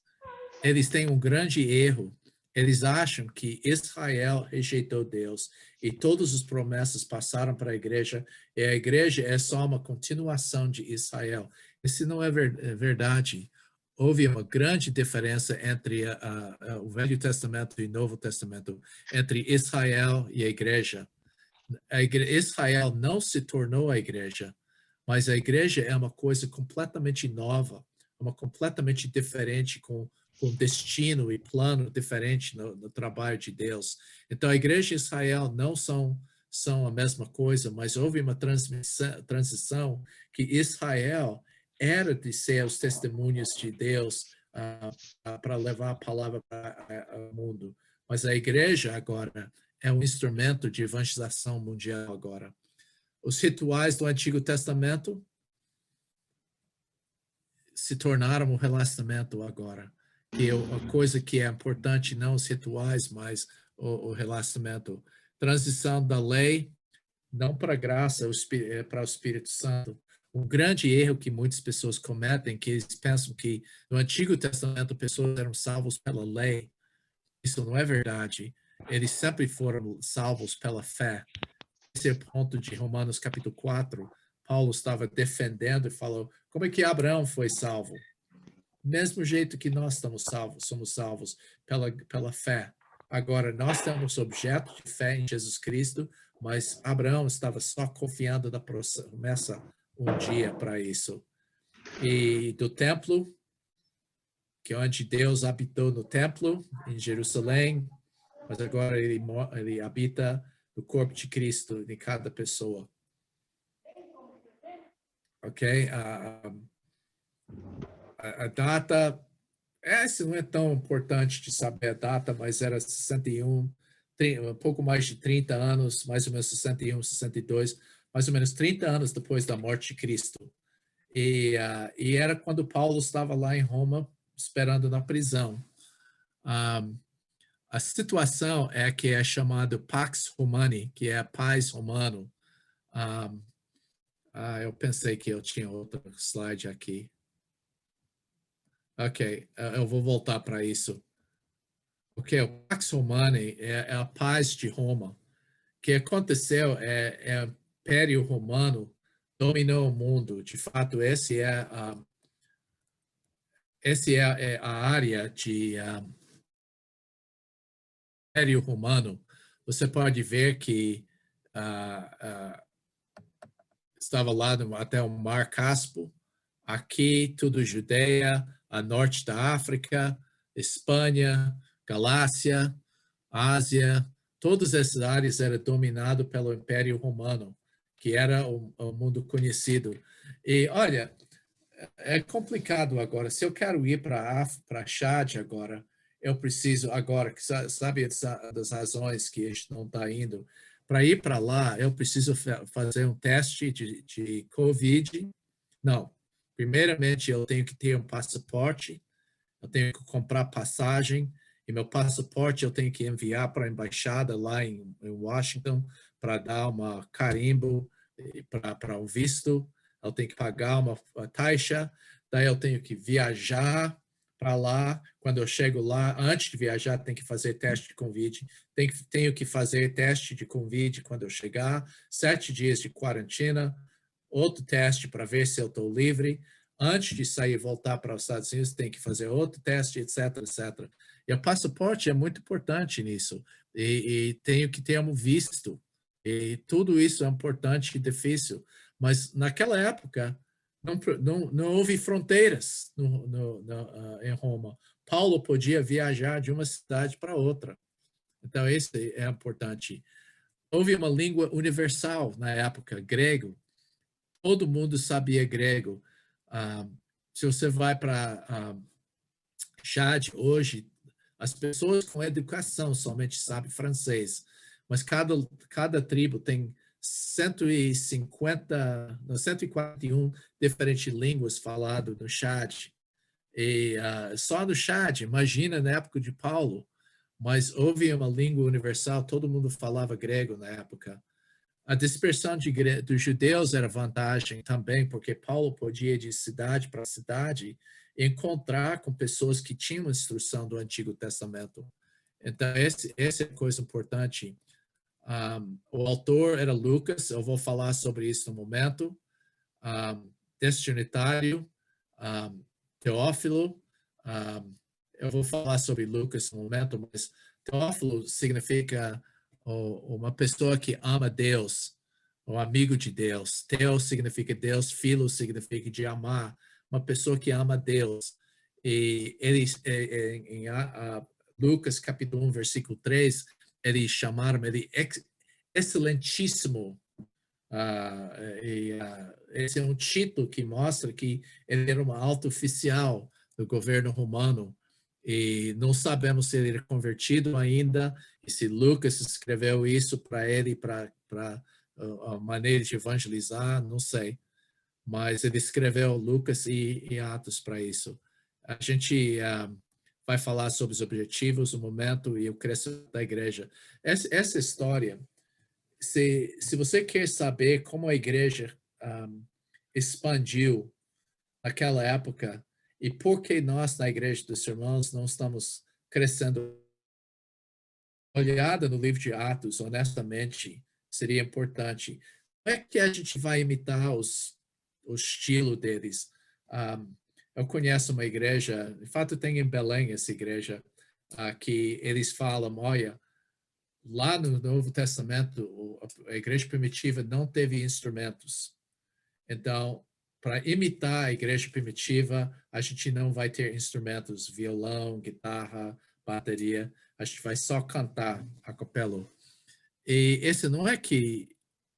eles têm um grande erro. Eles acham que Israel rejeitou Deus e todas as promessas passaram para a igreja e a igreja é só uma continuação de Israel. Isso não é verdade. Houve uma grande diferença entre o Velho Testamento e o Novo Testamento, entre Israel e a igreja. Israel não se tornou a igreja, mas a igreja é uma coisa completamente nova, uma completamente diferente, com destino e plano diferente no trabalho de Deus. Então, a igreja e Israel não são a mesma coisa, mas houve uma transição que Israel era de ser os testemunhos de Deus para levar a palavra para o mundo. Mas a igreja agora é um instrumento de evangelização mundial agora. Os rituais do Antigo Testamento se tornaram um relacionamento agora. Que a coisa que é importante não os rituais, mas o relacionamento. Transição da lei, não para a graça, para o Espírito Santo. Um grande erro que muitas pessoas cometem, que eles pensam que no Antigo Testamento pessoas eram salvos pela lei. Isso não é verdade. Eles sempre foram salvos pela fé. Esse é o ponto de Romanos capítulo 4. Paulo estava defendendo e falou, como é que Abraão foi salvo? Mesmo jeito que nós somos salvos pela fé. Agora, nós temos objeto de fé em Jesus Cristo, mas Abraão estava só confiando na promessa um dia para isso. E do templo, que é onde Deus habitou no templo, em Jerusalém, mas agora ele habita no corpo de Cristo, em cada pessoa. Ok? A data esse não é tão importante de saber a data, mas era 61, um pouco mais de 30 anos, mais ou menos 61, 62, mais ou menos 30 anos depois da morte de Cristo. E era quando Paulo estava lá em Roma, esperando na prisão. A situação é que é chamado Pax Romani, que é a paz romano. Eu pensei que eu tinha outro slide aqui. Ok, eu vou voltar para isso. Ok, o Pax Romani é a paz de Roma. O que aconteceu é o Império Romano dominou o mundo. De fato, essa é a área de Império Romano. Você pode ver que estava lá até o Mar Cáspio, aqui tudo Judeia, a norte da África, Espanha, Galácia, Ásia, todas essas áreas eram dominadas pelo Império Romano, que era o mundo conhecido. E olha, é complicado agora. Se eu quero ir para Chad agora, eu preciso agora, sabe das razões que a gente não está indo. Para ir para lá, eu preciso fazer um teste de COVID. Não. Primeiramente, eu tenho que ter um passaporte, eu tenho que comprar passagem, e meu passaporte eu tenho que enviar para a embaixada lá em Washington para dar uma carimbo para o visto. Eu tenho que pagar uma taxa, daí eu tenho que viajar para lá. Quando eu chego lá, antes de viajar, tenho que fazer teste de Covid. Tenho que fazer teste de Covid quando eu chegar, 7 dias de quarentena, outro teste para ver se eu estou livre. Antes de sair e voltar para os Estados Unidos, tem que fazer outro teste, etc, etc. E o passaporte é muito importante nisso. E tenho que ter um visto. E tudo isso é importante e difícil. Mas naquela época, não houve fronteiras em Roma. Paulo podia viajar de uma cidade para outra. Então, isso é importante. Houve uma língua universal na época, grego. Todo mundo sabia grego. Se você vai para Chad hoje, as pessoas com educação somente sabem francês, mas cada tribo tem 141 diferentes línguas faladas no Chad. E só no Chad, imagina na época de Paulo, mas houve uma língua universal, todo mundo falava grego na época. A dispersão dos judeus era vantagem também, porque Paulo podia ir de cidade para cidade e encontrar com pessoas que tinham instrução do Antigo Testamento. Então, essa é a coisa importante. O autor era Lucas, eu vou falar sobre isso no momento. Destinatário, Teófilo, eu vou falar sobre Lucas no momento, mas Teófilo significa uma pessoa que ama Deus, um amigo de Deus. Teos significa Deus, Filo significa de amar, uma pessoa que ama Deus. E ele, em Lucas capítulo 1, versículo 3, eles chamaram ele excelentíssimo. Esse é um título que mostra que ele era um alto oficial do governo romano. E não sabemos se ele era convertido ainda, e se Lucas escreveu isso para ele, para a maneira de evangelizar, não sei. Mas ele escreveu Lucas e Atos para isso. A gente vai falar sobre os objetivos, o momento e o crescimento da igreja. Essa história, se você quer saber como a igreja expandiu naquela época, e por que nós, na Igreja dos Irmãos, não estamos crescendo? Olhada no livro de Atos, honestamente, seria importante. Não é que a gente vai imitar o estilo deles. Eu conheço uma igreja, de fato tem em Belém essa igreja, que eles falam, olha, lá no Novo Testamento, a igreja primitiva não teve instrumentos. Então, para imitar a igreja primitiva, a gente não vai ter instrumentos, violão, guitarra, bateria, a gente vai só cantar a capela. E esse não é que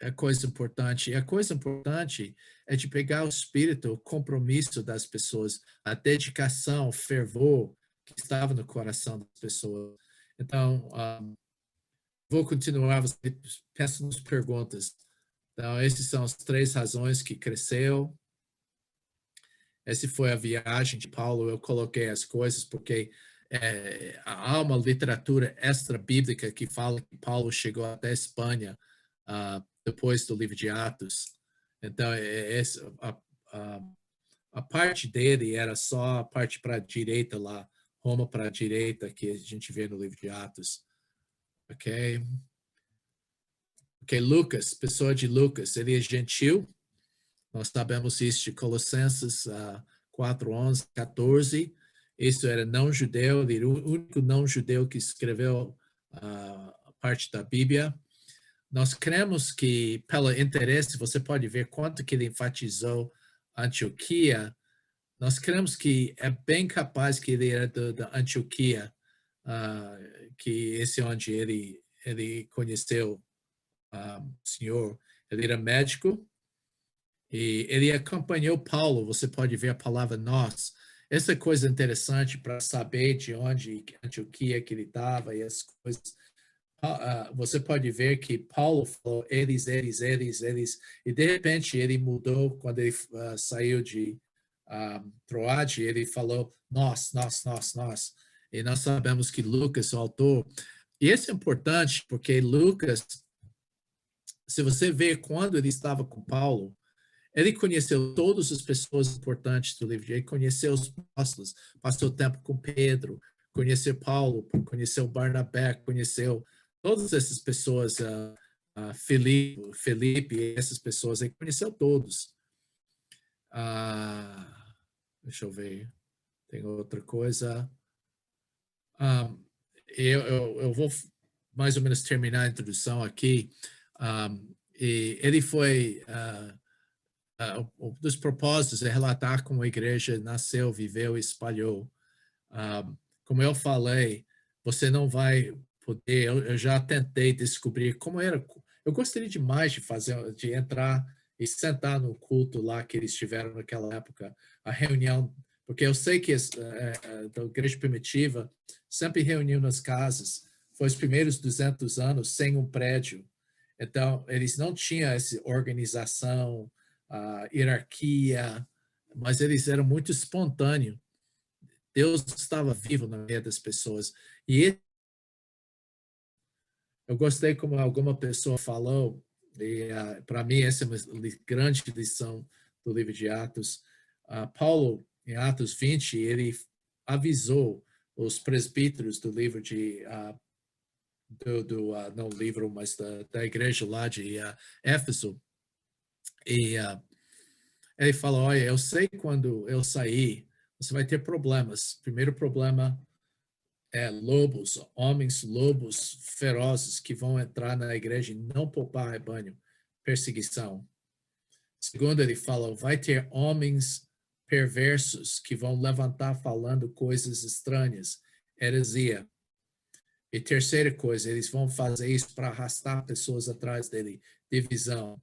é coisa importante. E a coisa importante é de pegar o espírito, o compromisso das pessoas, a dedicação, o fervor que estava no coração das pessoas. Então, vou continuar, você pensa nas perguntas. Então, essas são as 3 razões que cresceu. Essa foi a viagem de Paulo. Eu coloquei as coisas porque há uma literatura extra-bíblica que fala que Paulo chegou até a Espanha depois do livro de Atos. Então, a parte dele era só a parte para a direita lá, Roma para a direita, que a gente vê no livro de Atos. Ok? Ok, Lucas, pessoa de Lucas, ele é gentil. Nós sabemos isso de Colossenses 4, 11, 14. Isso era não-judeu, ele era o único não-judeu que escreveu a parte da Bíblia. Nós cremos que, pelo interesse, você pode ver quanto que ele enfatizou Antioquia. Nós cremos que é bem capaz que ele era da Antioquia, que esse é onde ele conheceu o Senhor. Ele era médico e ele acompanhou Paulo. Você pode ver a palavra nós. Essa é coisa interessante para saber de onde Antioquia que ele estava e as coisas. Você pode ver que Paulo falou eles, e de repente ele mudou quando ele saiu de Troade, ele falou nós. E nós sabemos que Lucas, o autor, e isso é importante porque Lucas, se você vê quando ele estava com Paulo, ele conheceu todas as pessoas importantes do livro, ele conheceu os apóstolos, passou tempo com Pedro, conheceu Paulo, conheceu Barnabé, conheceu todas essas pessoas, Felipe, essas pessoas, ele conheceu todos. Deixa eu ver, tem outra coisa. Eu vou mais ou menos terminar a introdução aqui. E ele foi... um dos propósitos é relatar como a igreja nasceu, viveu e espalhou. Como eu falei, você não vai poder, eu já tentei descobrir como era, eu gostaria demais de entrar e sentar no culto lá que eles tiveram naquela época, a reunião, porque eu sei que da igreja primitiva sempre reuniu nas casas, foi os primeiros 200 anos sem um prédio, então eles não tinham essa organização, hierarquia, mas eles eram muito espontâneos. Deus estava vivo no meio das pessoas. E eu gostei como alguma pessoa falou, e para mim essa é uma grande lição do livro de Atos. Paulo, em Atos 20, ele avisou os presbíteros do livro de não livro, mas da igreja lá de Éfeso. E ele falou, olha, eu sei quando eu sair, você vai ter problemas. Primeiro problema é lobos, homens lobos ferozes que vão entrar na igreja e não poupar rebanho, perseguição. Segundo, ele falou, vai ter homens perversos que vão levantar falando coisas estranhas, heresia. E terceira coisa, eles vão fazer isso para arrastar pessoas atrás dele, divisão.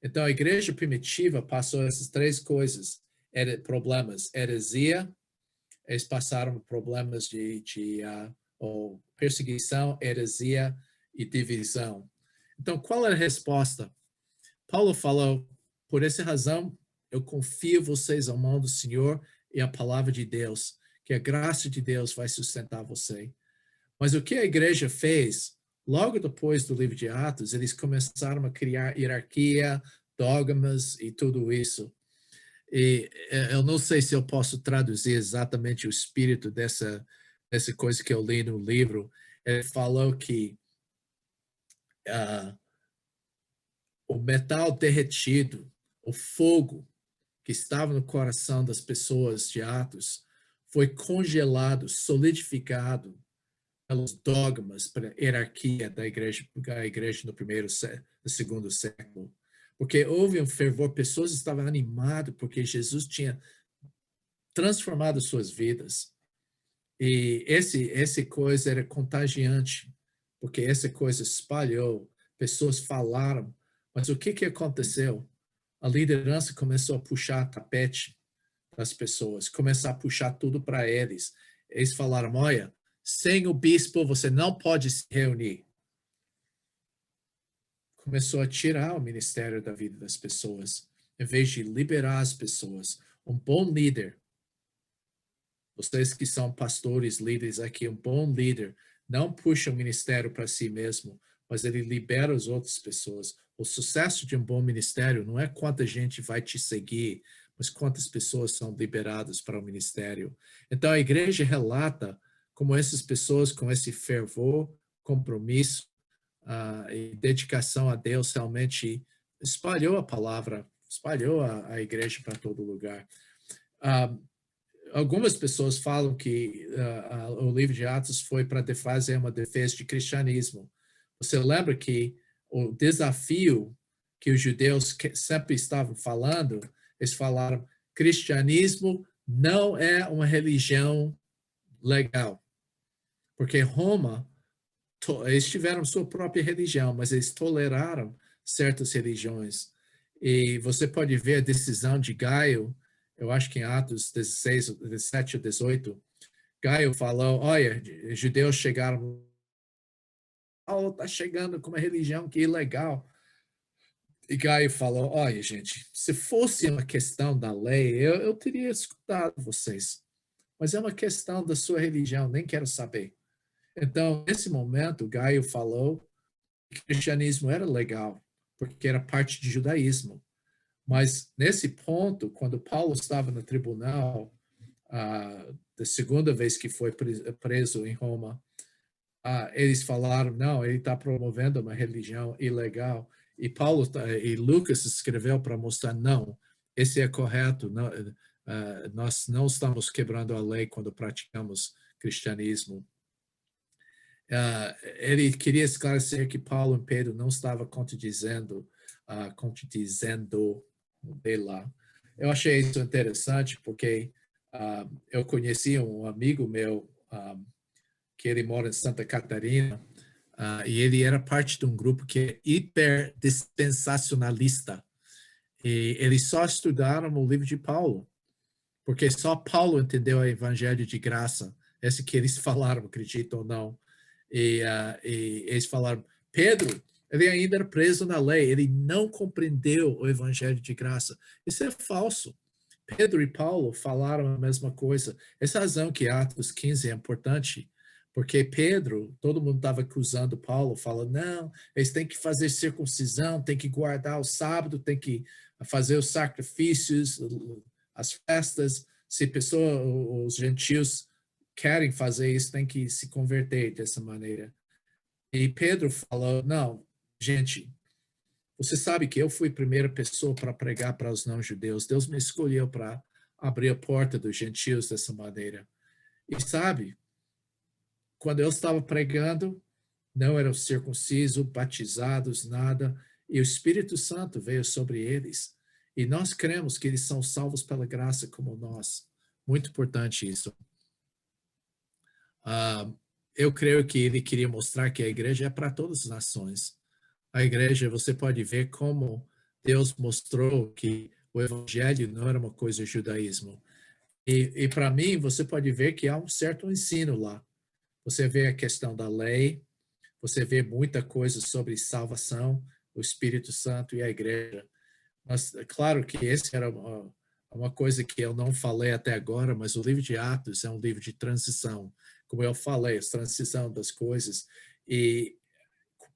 Então, a igreja primitiva passou essas 3 coisas, problemas, heresia, eles passaram problemas de perseguição, heresia e divisão. Então, qual é a resposta? Paulo falou, por essa razão, eu confio vocês ao mão do Senhor e à palavra de Deus, que a graça de Deus vai sustentar você. Mas o que a igreja fez, logo depois do livro de Atos, eles começaram a criar hierarquia, dogmas e tudo isso. E eu não sei se eu posso traduzir exatamente o espírito dessa coisa que eu li no livro. Ele falou que o metal derretido, o fogo que estava no coração das pessoas de Atos, foi congelado, solidificado pelos dogmas, pela hierarquia da igreja no no segundo século. Porque houve um fervor, pessoas estavam animadas porque Jesus tinha transformado suas vidas. E essa coisa era contagiante, porque essa coisa espalhou, pessoas falaram, Mas o que aconteceu? A liderança começou a puxar tapete das pessoas, começar a puxar tudo para eles. Eles falaram, olha, sem o bispo você não pode se reunir. Começou a tirar o ministério da vida das pessoas, em vez de liberar as pessoas. Um bom líder, vocês que são pastores, líderes aqui, um bom líder não puxa o ministério para si mesmo, mas ele libera as outras pessoas. O sucesso de um bom ministério não é quanta gente vai te seguir, mas quantas pessoas são liberadas para o ministério. Então, a igreja relata como essas pessoas, com esse fervor, compromisso e dedicação a Deus, realmente espalhou a palavra, espalhou a igreja para todo lugar. Algumas pessoas falam que o livro de Atos foi para fazer uma defesa de cristianismo. Você lembra que o desafio que os judeus sempre estavam falando, eles falaram, cristianismo não é uma religião legal. Porque Roma, eles tiveram sua própria religião, mas eles toleraram certas religiões. E você pode ver a decisão de Gaio, eu acho que em Atos 16, 17 ou 18, Gaio falou, olha, judeus chegaram, Paulo está chegando com uma religião que é ilegal. E Gaio falou, olha, gente, se fosse uma questão da lei, eu teria escutado vocês. Mas é uma questão da sua religião, nem quero saber. Então, nesse momento, Gaio falou que o cristianismo era legal, porque era parte de judaísmo. Mas, nesse ponto, quando Paulo estava no tribunal, da segunda vez que foi preso em Roma, eles falaram, não, ele está promovendo uma religião ilegal. E Paulo e Lucas escreveu para mostrar, não, esse é correto, não, nós não estamos quebrando a lei quando praticamos cristianismo. Ele queria esclarecer que Paulo e Pedro não estavam contradizendo de lá. Eu achei isso interessante porque eu conheci um amigo meu que ele mora em Santa Catarina e ele era parte de um grupo que é hiper dispensacionalista e eles só estudaram o livro de Paulo porque só Paulo entendeu o evangelho de graça, esse que eles falaram, acreditam ou não. E eles falaram, Pedro, ele ainda era preso na lei, ele não compreendeu o evangelho de graça. Isso é falso. Pedro e Paulo falaram a mesma coisa. Essa razão que Atos 15 é importante, porque Pedro, todo mundo estava acusando Paulo, falando, não, eles têm que fazer circuncisão, têm que guardar o sábado, têm que fazer os sacrifícios, as festas. Se os gentios querem fazer isso, tem que se converter dessa maneira. E Pedro falou, não, gente, você sabe que eu fui a primeira pessoa para pregar para os não-judeus. Deus me escolheu para abrir a porta dos gentios dessa maneira. E sabe, quando eu estava pregando, não eram circuncisos, batizados, nada, e o Espírito Santo veio sobre eles. E nós cremos que eles são salvos pela graça como nós. Muito importante isso. Eu creio que ele queria mostrar que a igreja é para todas as nações. A igreja, você pode ver como Deus mostrou que o evangelho não era uma coisa do judaísmo. E para mim, você pode ver que há um certo ensino lá. Você vê a questão da lei, você vê muita coisa sobre salvação, o Espírito Santo e a igreja. Mas, claro que esse era uma coisa que eu não falei até agora, mas o livro de Atos é um livro de transição. Como eu falei, a transição das coisas. E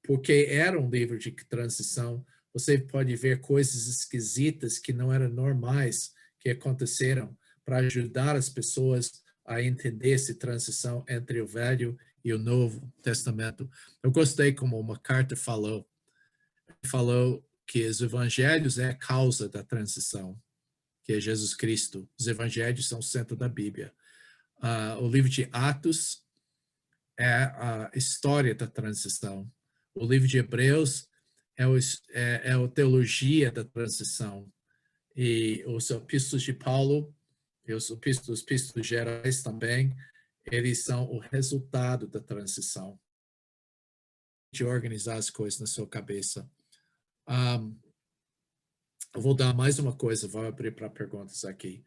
porque era um livro de transição, você pode ver coisas esquisitas que não eram normais que aconteceram para ajudar as pessoas a entender essa transição entre o Velho e o Novo Testamento. Eu gostei como uma carta falou que os evangelhos é a causa da transição, que é Jesus Cristo. Os evangelhos são o centro da Bíblia. O livro de Atos é a história da transição. O livro de Hebreus é a teologia da transição. E os epístolos de Paulo, e os epístolos gerais também, eles são o resultado da transição. De organizar as coisas na sua cabeça. Eu vou dar mais uma coisa, vou abrir para perguntas aqui.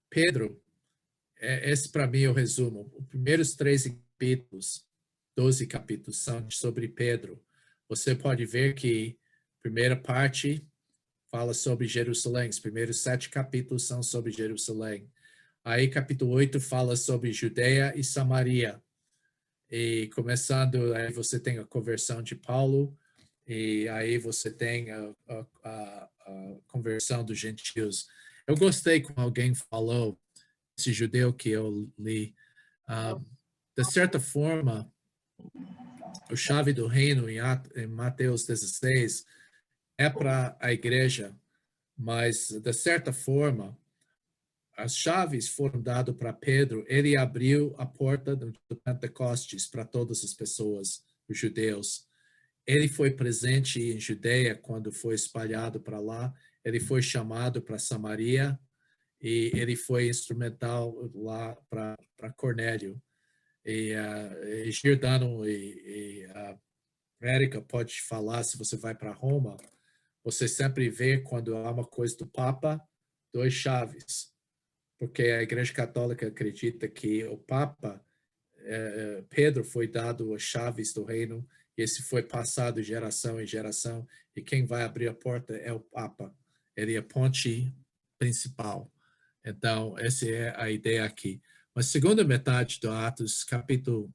Pedro, esse para mim é o resumo. Os primeiros 13 capítulos, 12 capítulos são sobre Pedro. Você pode ver que a primeira parte fala sobre Jerusalém. Os primeiros 7 capítulos são sobre Jerusalém. Aí, capítulo 8 fala sobre Judeia e Samaria. E começando, aí você tem a conversão de Paulo, e aí você tem a conversão dos gentios. Eu gostei como alguém falou, esse judeu que eu li, de certa forma, o chave do reino em Mateus 16 é para a igreja, mas de certa forma, as chaves foram dadas para Pedro, ele abriu a porta do Pentecostes para todas as pessoas, os judeus. Ele foi presente em Judeia quando foi espalhado para lá, ele foi chamado para Samaria e ele foi instrumental lá para Cornélio. E Giordano e Érica pode falar, se você vai para Roma, você sempre vê quando há uma coisa do Papa, 2 chaves. Porque a Igreja Católica acredita que o Papa, Pedro, foi dado as chaves do reino, e esse foi passado de geração em geração, e quem vai abrir a porta é o Papa. Ele é a ponte principal. Então, essa é a ideia aqui. Mas segunda metade do Atos, capítulo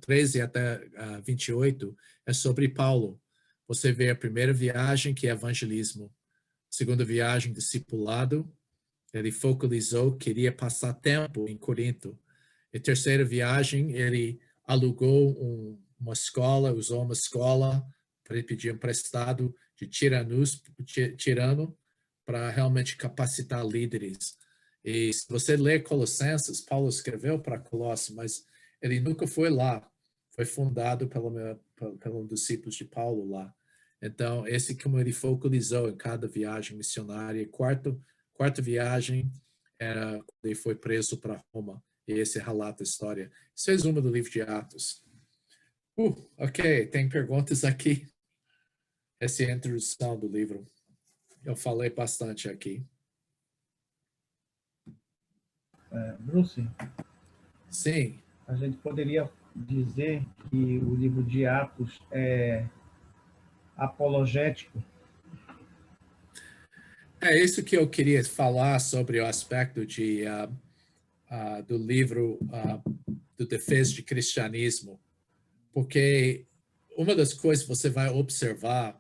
13 até 28, é sobre Paulo. Você vê a primeira viagem, que é evangelismo. Segunda viagem, discipulado. Ele focalizou, queria passar tempo em Corinto. E terceira viagem, ele alugou uma escola, usou uma escola para ele pedir emprestado de tirano para realmente capacitar líderes. E se você ler Colossenses, Paulo escreveu para Colossos, mas ele nunca foi lá. Foi fundado pelos discípulos de Paulo lá. Então, esse como ele focalizou em cada viagem missionária. Quarta viagem era quando ele foi preso para Roma. E esse relata a história. Esse é o resumo do livro de Atos. Ok, tem perguntas aqui. Essa é a introdução do livro. Eu falei bastante aqui. Bruce, Sim. a gente poderia dizer que o livro de Atos é apologético? É isso que eu queria falar sobre o aspecto do livro do Defesa de Cristianismo, porque uma das coisas que você vai observar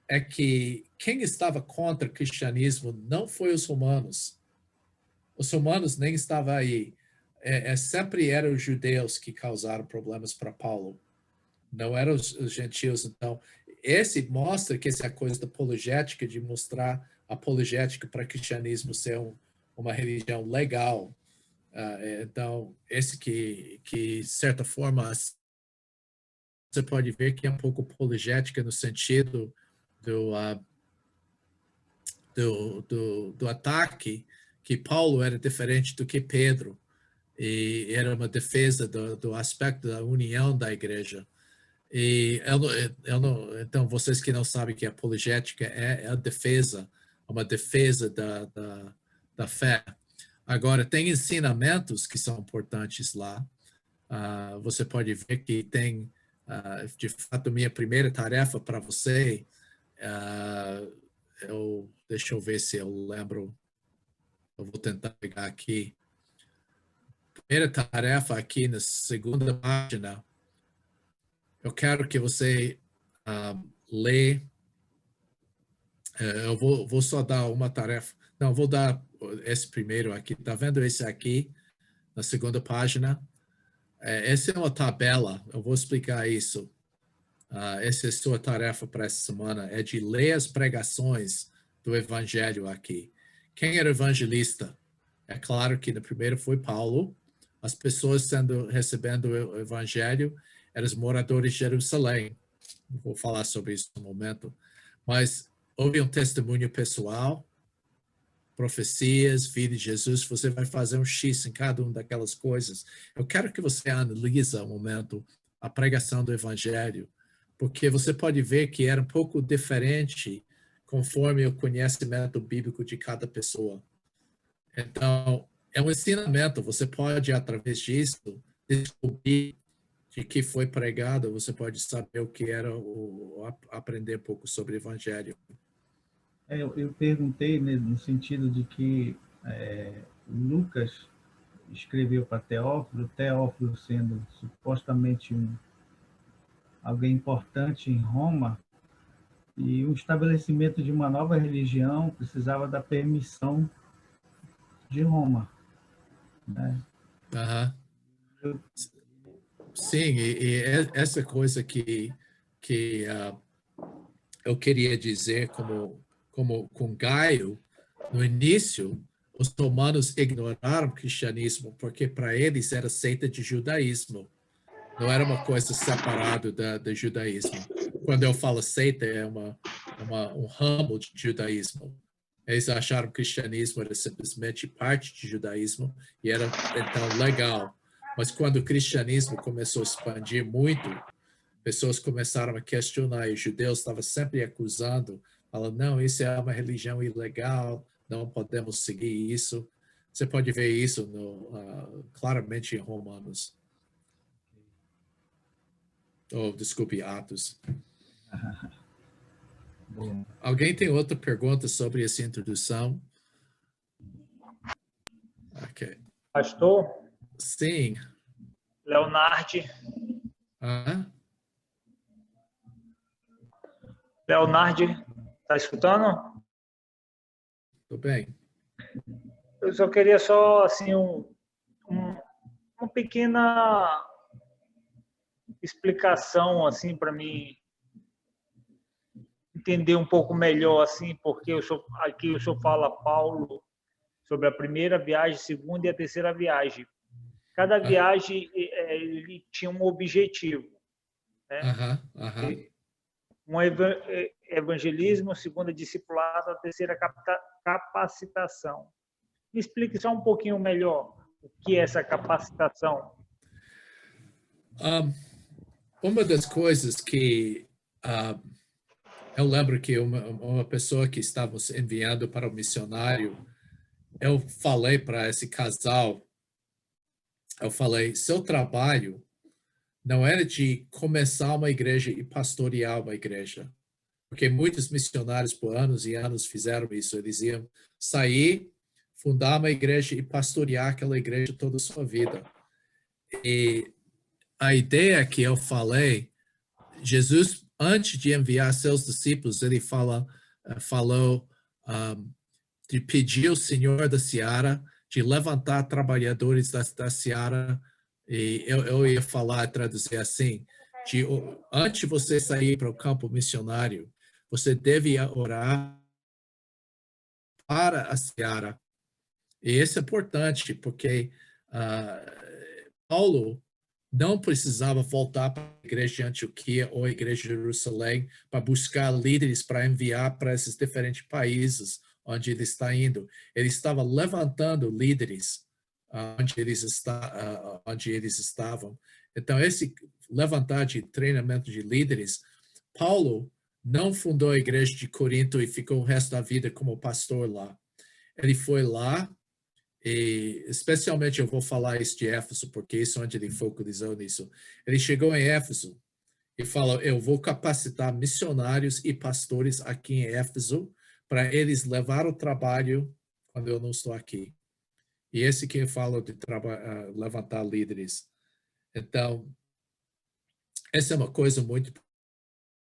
é que quem estava contra o cristianismo não foi os romanos. Os romanos nem estavam aí. Sempre eram os judeus que causaram problemas para Paulo. Não eram os gentios. Então, esse mostra que essa é a coisa da apologética, de mostrar apologética para o cristianismo ser uma religião legal. Então, esse que, de certa forma, você pode ver que é um pouco apologética no sentido do ataque, que Paulo era diferente do que Pedro, e era uma defesa do aspecto da união da igreja. E então, vocês que não sabem que a apologética é a defesa, uma defesa da fé. Agora, tem ensinamentos que são importantes lá. Você pode ver que tem, de fato, minha primeira tarefa para você, deixa eu ver se eu lembro, eu vou tentar pegar aqui. Primeira tarefa aqui na segunda página, eu quero que você lê, eu vou só dar uma tarefa, não, vou dar esse primeiro aqui, tá vendo esse aqui, na segunda página? Essa é uma tabela, eu vou explicar isso. Essa é a sua tarefa para essa semana, é de ler as pregações do evangelho aqui. Quem era evangelista? É claro que no primeiro foi Paulo. As pessoas recebendo o evangelho eram os moradores de Jerusalém. Não vou falar sobre isso no momento. Mas houve um testemunho pessoal, profecias, vida de Jesus. Você vai fazer um X em cada uma daquelas coisas. Eu quero que você analise um momento a pregação do evangelho, porque você pode ver que era um pouco diferente conforme o conhecimento bíblico de cada pessoa. Então, é um ensinamento, você pode, através disso, descobrir de que foi pregado, você pode saber o que era, aprender um pouco sobre o Evangelho. Eu perguntei, né, no sentido de que Lucas escreveu para Teófilo, Teófilo sendo supostamente alguém importante em Roma, e o estabelecimento de uma nova religião precisava da permissão de Roma, né? Uhum. Sim, e essa coisa que eu queria dizer como com Gaio, no início, os romanos ignoraram o cristianismo porque para eles era seita de judaísmo. Não era uma coisa separada do judaísmo. Quando eu falo seita, é um ramo de judaísmo. Eles acharam que o cristianismo era simplesmente parte de judaísmo e era, então, legal. Mas quando o cristianismo começou a expandir muito, pessoas começaram a questionar, e os judeus estavam sempre acusando, falando, não, isso é uma religião ilegal, não podemos seguir isso. Você pode ver isso claramente em Romanos. Desculpe, Atos. Bom. Alguém tem outra pergunta sobre essa introdução? Ok. Pastor, Sim. Leonardo, Ah, tá escutando? tudo bem. Eu só queria assim uma pequena explicação assim para mim entender um pouco melhor assim, porque aqui o senhor fala Paulo sobre a primeira viagem, a segunda e a terceira viagem. Cada viagem ele tinha um objetivo, né? Um evangelismo, segunda discipulado, a terceira capacitação. Me explique só um pouquinho melhor o que é essa capacitação. Uma das coisas que eu lembro que uma pessoa que estávamos enviando para o missionário, eu falei para esse casal, eu falei, seu trabalho não era de começar uma igreja e pastorear uma igreja. Porque muitos missionários por anos e anos fizeram isso. Eles iam sair, fundar uma igreja e pastorear aquela igreja toda a sua vida. E a ideia que eu falei, Jesus, antes de enviar seus discípulos, ele falou de pedir ao Senhor da Seara de levantar trabalhadores da Seara. E eu ia traduzir assim, antes de você sair para o campo missionário, você deve orar para a Seara. E isso é importante, porque Paulo não precisava voltar para a igreja de Antioquia ou a igreja de Jerusalém para buscar líderes para enviar para esses diferentes países onde ele está indo. Ele estava levantando líderes onde eles estavam. Então, esse levantar de treinamento de líderes, Paulo não fundou a igreja de Corinto e ficou o resto da vida como pastor lá. Ele foi lá, e especialmente eu vou falar isso de Éfeso, porque isso é onde ele focalizou nisso. Ele chegou em Éfeso e falou, eu vou capacitar missionários e pastores aqui em Éfeso para eles levar o trabalho quando eu não estou aqui. E esse que eu falo de levantar líderes. Então, essa é uma coisa muito...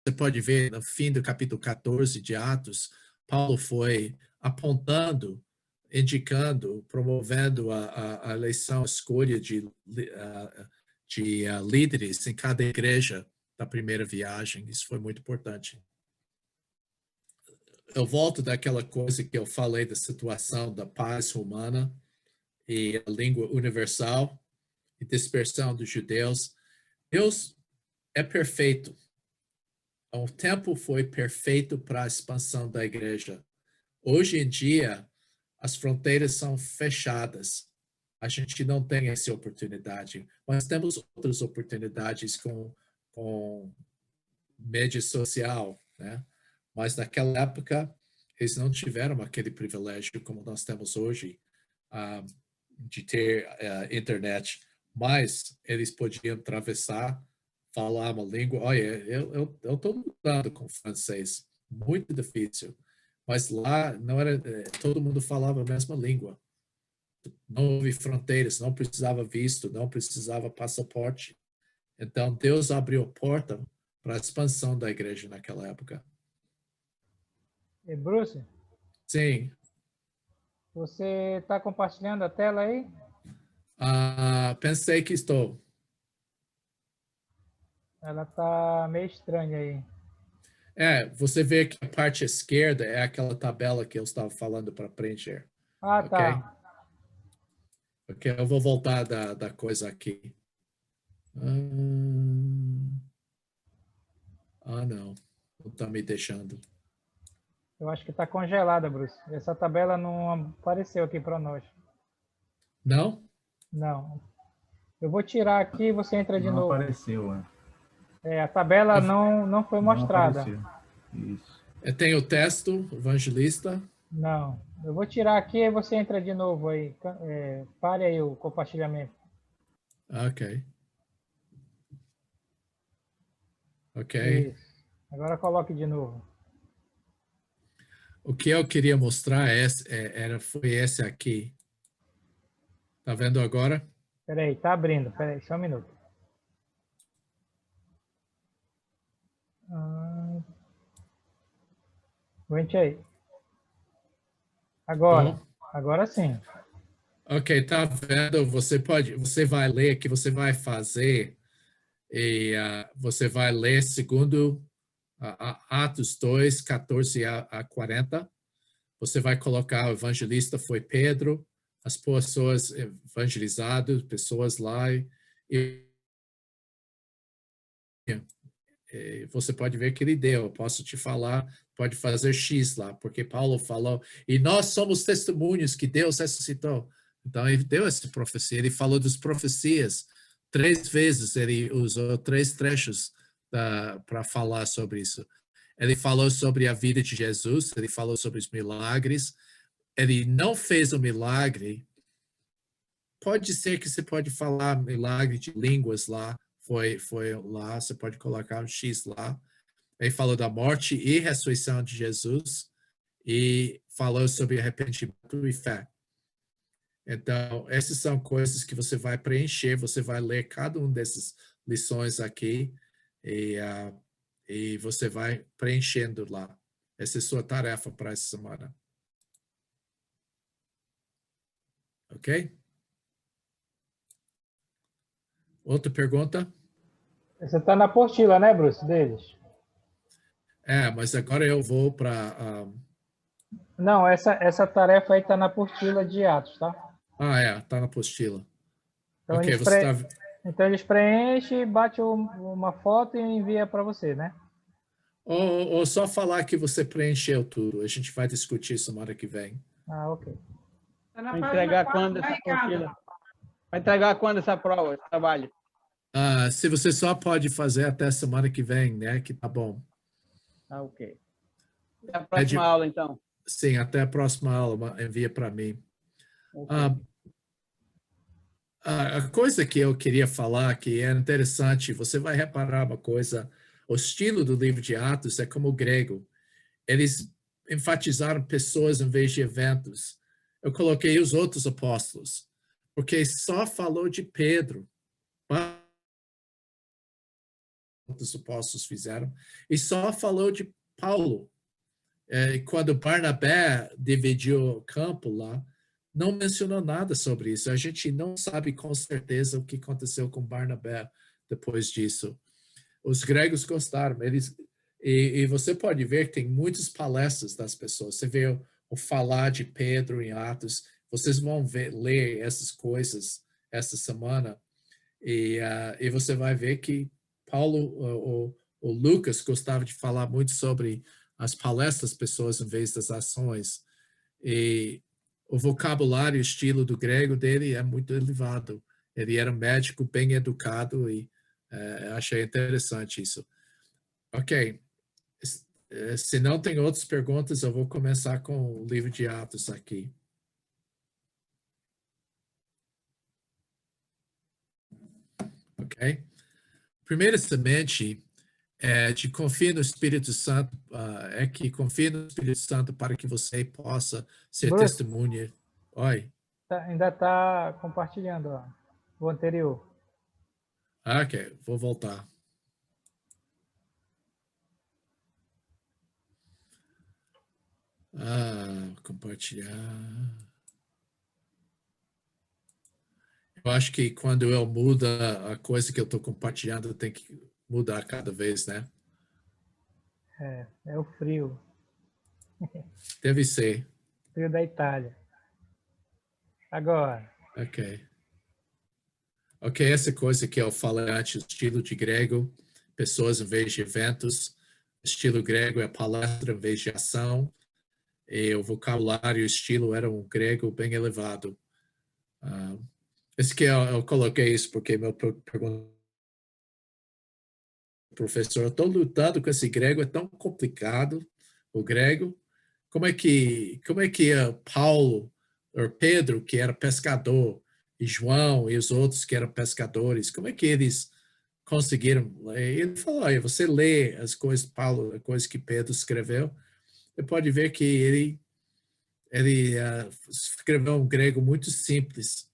Você pode ver no fim do capítulo 14 de Atos, Paulo foi apontando, indicando, promovendo a eleição, a escolha de líderes em cada igreja da primeira viagem. Isso foi muito importante. Eu volto daquela coisa que eu falei da situação da paz romana e a língua universal e dispersão dos judeus. Deus é perfeito. O tempo foi perfeito para a expansão da igreja. Hoje em dia, as fronteiras são fechadas. A gente não tem essa oportunidade, mas temos outras oportunidades com mídia social, né? Mas naquela época eles não tiveram aquele privilégio como nós temos hoje, de ter internet, mas eles podiam atravessar, falar uma língua. Olha, eu estou lutando com francês, muito difícil, mas lá não era, todo mundo falava a mesma língua. Não houve fronteiras, não precisava visto, não precisava passaporte. Então, Deus abriu a porta para a expansão da igreja naquela época. E Bruce, Sim. você está compartilhando a tela aí? Pensei que estou. Ela está meio estranha aí. Você vê que a parte esquerda é aquela tabela que eu estava falando para preencher. Ah, Ok? tá. Ok, eu vou voltar da coisa aqui. Não. Não está me deixando. Eu acho que está congelada, Bruce. Essa tabela não apareceu aqui para nós. Não? Não. Eu vou tirar aqui e você entra de Não novo. apareceu, A tabela não foi não mostrada. apareceu. Isso. Tem o texto, evangelista. Não. Eu vou tirar aqui e você entra de novo aí. Pare aí o compartilhamento. Ok. Isso. Agora coloque de novo. O que eu queria mostrar foi esse aqui. Tá vendo agora? Peraí, tá abrindo. Peraí, só um minuto. Aguente aí. Agora sim. Ok, tá vendo? Você vai ler que você vai fazer e você vai ler segundo Atos 2, 14 a 40. Você vai colocar o evangelista foi Pedro, as pessoas evangelizadas, pessoas lá e você pode ver que ele deu. Eu posso te falar, pode fazer X lá, porque Paulo falou, e nós somos testemunhos que Deus ressuscitou. Então, ele deu essa profecia. Ele falou das profecias 3 vezes, ele usou 3 trechos para falar sobre isso. Ele falou sobre a vida de Jesus, ele falou sobre os milagres. Ele não fez o milagre. Pode ser que você pode falar milagre de línguas lá, foi lá, você pode colocar um X lá. Ele falou da morte e ressurreição de Jesus e falou sobre arrependimento e fé. Então, essas são coisas que você vai preencher, você vai ler cada uma dessas lições aqui e você vai preenchendo lá. Essa é a sua tarefa para essa semana. Ok? Outra pergunta? Você está na apostila, né, Bruce, deles? Mas agora eu vou para... Não, essa tarefa aí está na apostila de Atos, tá? Tá na apostila. Então, Ok, então eles preenchem, bate uma foto e envia para você, né? Ou só falar que você preencheu tudo. A gente vai discutir semana que vem. Ok. Vai entregar quando essa apostila? Vai entregar quando essa prova, esse trabalho? Se você só pode fazer até semana que vem, né? Que tá bom. Ok. Até a próxima aula, então. Sim, até a próxima aula. Envia para mim. Okay. A coisa que eu queria falar que é interessante, você vai reparar uma coisa, o estilo do livro de Atos é como o grego. Eles enfatizaram pessoas em vez de eventos. Eu coloquei os outros apóstolos, porque só falou de Pedro. Os apóstolos fizeram, e só falou de Paulo. Quando Barnabé dividiu o campo lá, não mencionou nada sobre isso. A gente não sabe com certeza o que aconteceu com Barnabé depois disso. Os gregos gostaram. E você pode ver que tem muitas palestras das pessoas. Você vê o falar de Pedro em Atos. Vocês vão ler essas coisas essa semana. E você vai ver que Paulo, o Lucas, gostava de falar muito sobre as palestras das pessoas em vez das ações. E o vocabulário, o estilo do grego dele é muito elevado. Ele era um médico bem educado e achei interessante isso. Ok. Se não tem outras perguntas, eu vou começar com o livro de Atos aqui. Ok? Primeira semente é de confiar no Espírito Santo, é que confie no Espírito Santo para que você possa ser Bruce, testemunha. Oi. ainda está compartilhando, ó, o anterior. Ok, vou voltar. Compartilhar. Eu acho que quando eu mudo a coisa que eu estou compartilhando, tem que mudar cada vez, né? É o frio. Deve ser. Frio da Itália. Agora. Ok. Ok, essa coisa que eu falei antes, estilo de grego, pessoas em vez de eventos. Estilo grego é palestra em vez de ação. E o vocabulário e o estilo eram um grego bem elevado. Esse que eu coloquei isso porque meu professor, eu estou lutando com esse grego, é tão complicado, o grego. Como é que Paulo, ou Pedro, que era pescador, e João e os outros que eram pescadores, como é que eles conseguiram? Ele falou, olha, você lê as coisas, Paulo, as coisas que Pedro escreveu, você pode ver que ele escreveu um grego muito simples.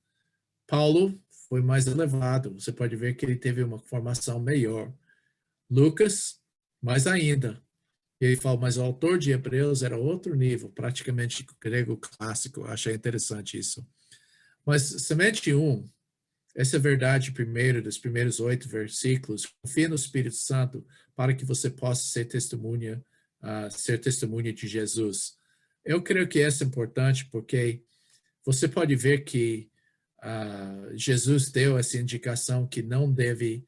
Paulo foi mais elevado, você pode ver que ele teve uma formação melhor. Lucas, mais ainda. Ele fala, mas o autor de Hebreus era outro nível, praticamente grego clássico. Achei interessante isso. Mas semente 1, essa é a verdade primeiro, dos primeiros 8 versículos. Confia no Espírito Santo para que você possa ser testemunha de Jesus. Eu creio que isso é importante porque você pode ver que Jesus deu essa indicação que não deve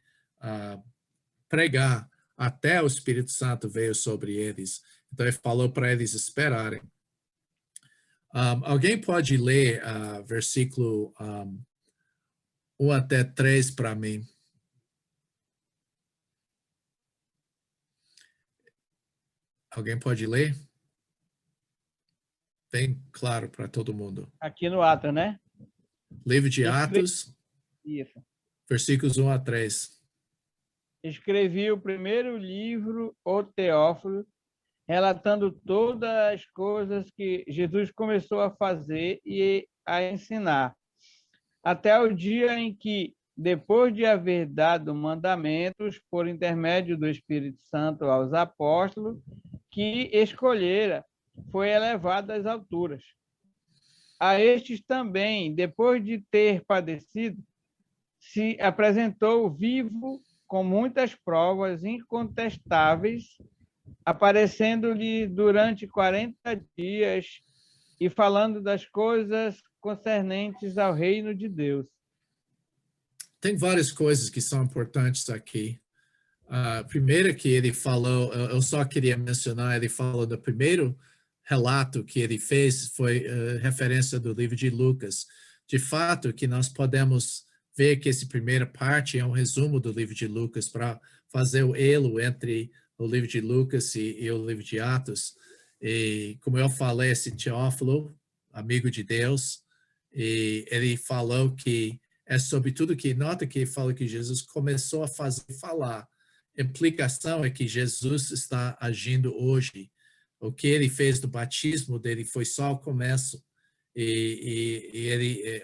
pregar até o Espírito Santo veio sobre eles. Então, ele falou para eles esperarem. Alguém pode ler versículo 1 até 3 para mim? Alguém pode ler? Bem claro para todo mundo. Aqui no Atos, né? Livro de Atos, Isso. versículos 1 a 3. Escrevi o primeiro livro, O Teófilo, relatando todas as coisas que Jesus começou a fazer e a ensinar, até o dia em que, depois de haver dado mandamentos por intermédio do Espírito Santo aos apóstolos, que escolhera, foi elevado às alturas. A estes também, depois de ter padecido, se apresentou vivo com muitas provas incontestáveis, aparecendo-lhe durante 40 dias e falando das coisas concernentes ao reino de Deus. Tem várias coisas que são importantes aqui. A primeira que ele falou, eu só queria mencionar, ele falou do primeiro relato que ele fez foi referência do livro de Lucas. De fato, que nós podemos ver que essa primeira parte é um resumo do livro de Lucas para fazer o elo entre o livro de Lucas e o livro de Atos. E como eu falei, esse Teófilo, amigo de Deus, e ele falou que é sobre tudo que nota que ele fala que Jesus começou a falar. A implicação é que Jesus está agindo hoje. O que ele fez do batismo dele foi só o começo.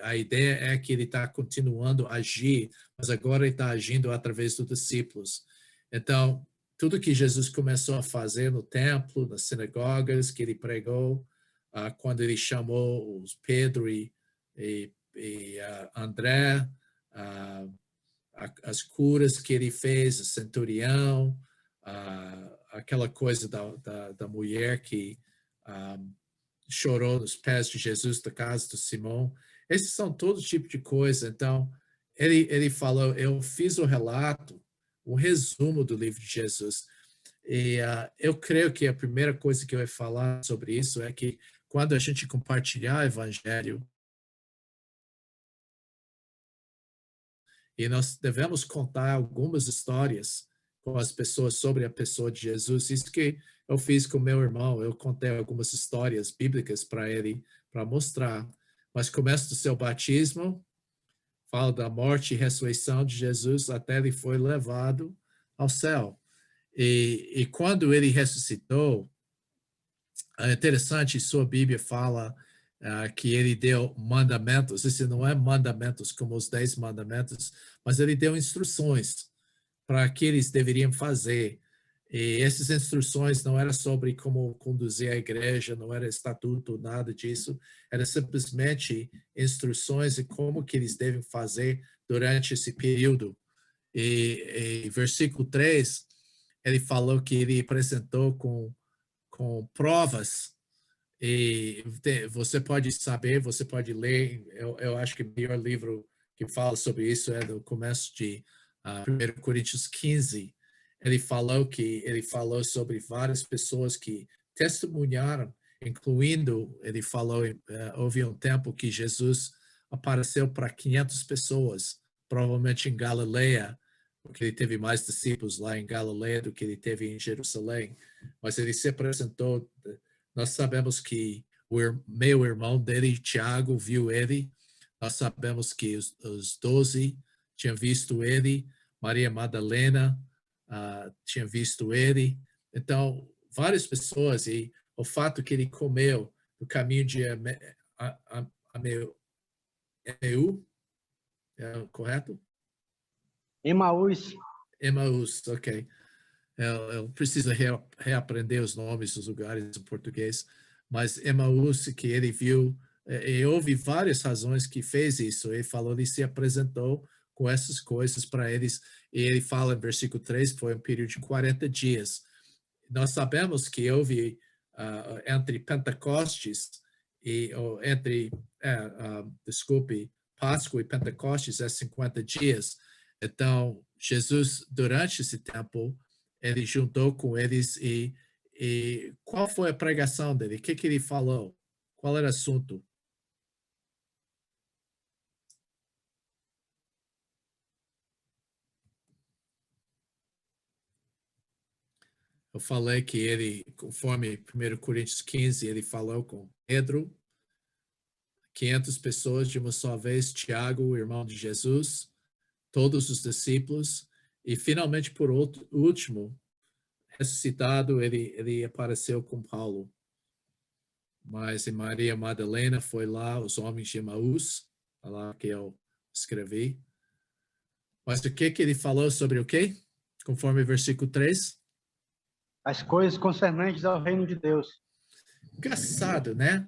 A ideia é que ele está continuando a agir, mas agora ele está agindo através dos discípulos. Então, tudo que Jesus começou a fazer no templo, nas sinagogas, que ele pregou, quando ele chamou os Pedro e André, as curas que ele fez, o centurião, aquela coisa da mulher que chorou nos pés de Jesus da casa do Simão. Esses são todo tipo de coisa. Então, ele falou, eu fiz o relato, um resumo do livro de Jesus. E eu creio que a primeira coisa que eu ia falar sobre isso é que quando a gente compartilhar o evangelho, e nós devemos contar algumas histórias com as pessoas sobre a pessoa de Jesus. Isso que eu fiz com meu irmão. Eu contei algumas histórias bíblicas para ele, para mostrar. Mas começa do seu batismo, fala da morte e ressurreição de Jesus até ele foi levado ao céu. E quando ele ressuscitou, é interessante, sua Bíblia fala que ele deu mandamentos. Esse não é mandamentos como os 10 mandamentos, mas ele deu instruções para que eles deveriam fazer. E essas instruções não eram sobre como conduzir a igreja, não era estatuto, nada disso. Era simplesmente instruções de como que eles devem fazer durante esse período. E versículo 3, ele falou que ele apresentou com provas. E você pode saber, você pode ler. Eu acho que o melhor livro que fala sobre isso é do começo de 1 Coríntios 15. Ele falou sobre várias pessoas que testemunharam, incluindo, ele falou, houve um tempo que Jesus apareceu para 500 pessoas, provavelmente em Galileia, porque ele teve mais discípulos lá em Galileia do que ele teve em Jerusalém. Mas ele se apresentou. Nós sabemos que meu irmão dele, Tiago, viu ele. Nós sabemos que os 12 tinham visto ele. Maria Madalena tinha visto ele. Então, várias pessoas. E o fato que ele comeu no caminho de Emeu, correto? Emaús. Emaús, ok. Eu preciso reaprender os nomes dos lugares em português, mas Emaús, que ele viu, e houve várias razões que fez isso. Ele falou, ele se apresentou com essas coisas para eles, e ele fala em versículo 3, foi um período de 40 dias. Nós sabemos que houve entre Pentecostes e Páscoa e Pentecostes é 50 dias. Então, Jesus, durante esse tempo, ele juntou com eles e qual foi a pregação dele? O que ele falou? Qual era o assunto? Eu falei que ele, conforme 1 Coríntios 15, ele falou com Pedro, 500 pessoas de uma só vez, Tiago, o irmão de Jesus, todos os discípulos, e finalmente, por último, ressuscitado, ele apareceu com Paulo. Mas em Maria Madalena foi lá, os homens de Emaús, lá que eu escrevi. Mas o que ele falou sobre o quê? Conforme versículo 3. As coisas concernentes ao reino de Deus. Engraçado, né?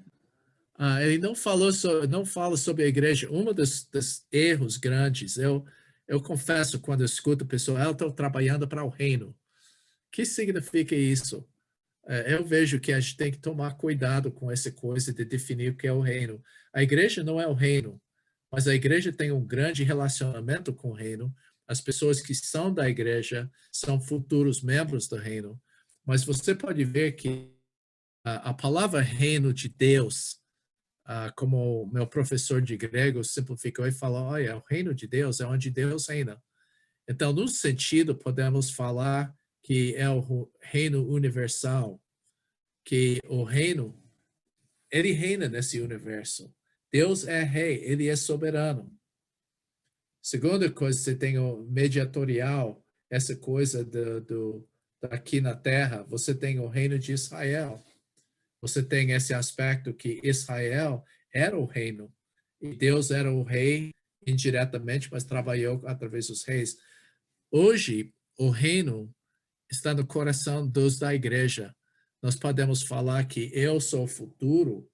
Ele não fala sobre a igreja. Um dos erros grandes, eu confesso, quando eu escuto pessoas, eu estou trabalhando para o reino. O que significa isso? Eu vejo que a gente tem que tomar cuidado com essa coisa de definir o que é o reino. A igreja não é o reino, mas a igreja tem um grande relacionamento com o reino. As pessoas que são da igreja são futuros membros do reino. Mas você pode ver que a palavra reino de Deus, como meu professor de grego simplificou e falou, olha, o reino de Deus é onde Deus reina. Então, no sentido, podemos falar que é o reino universal, que o reino, ele reina nesse universo. Deus é rei, ele é soberano. Segunda coisa, você tem o mediatorial, essa coisa daqui na terra, você tem o reino de Israel. Você tem esse aspecto que Israel era o reino, e Deus era o rei indiretamente, mas trabalhou através dos reis. Hoje, o reino está no coração dos da igreja. Nós podemos falar que eu sou o futuro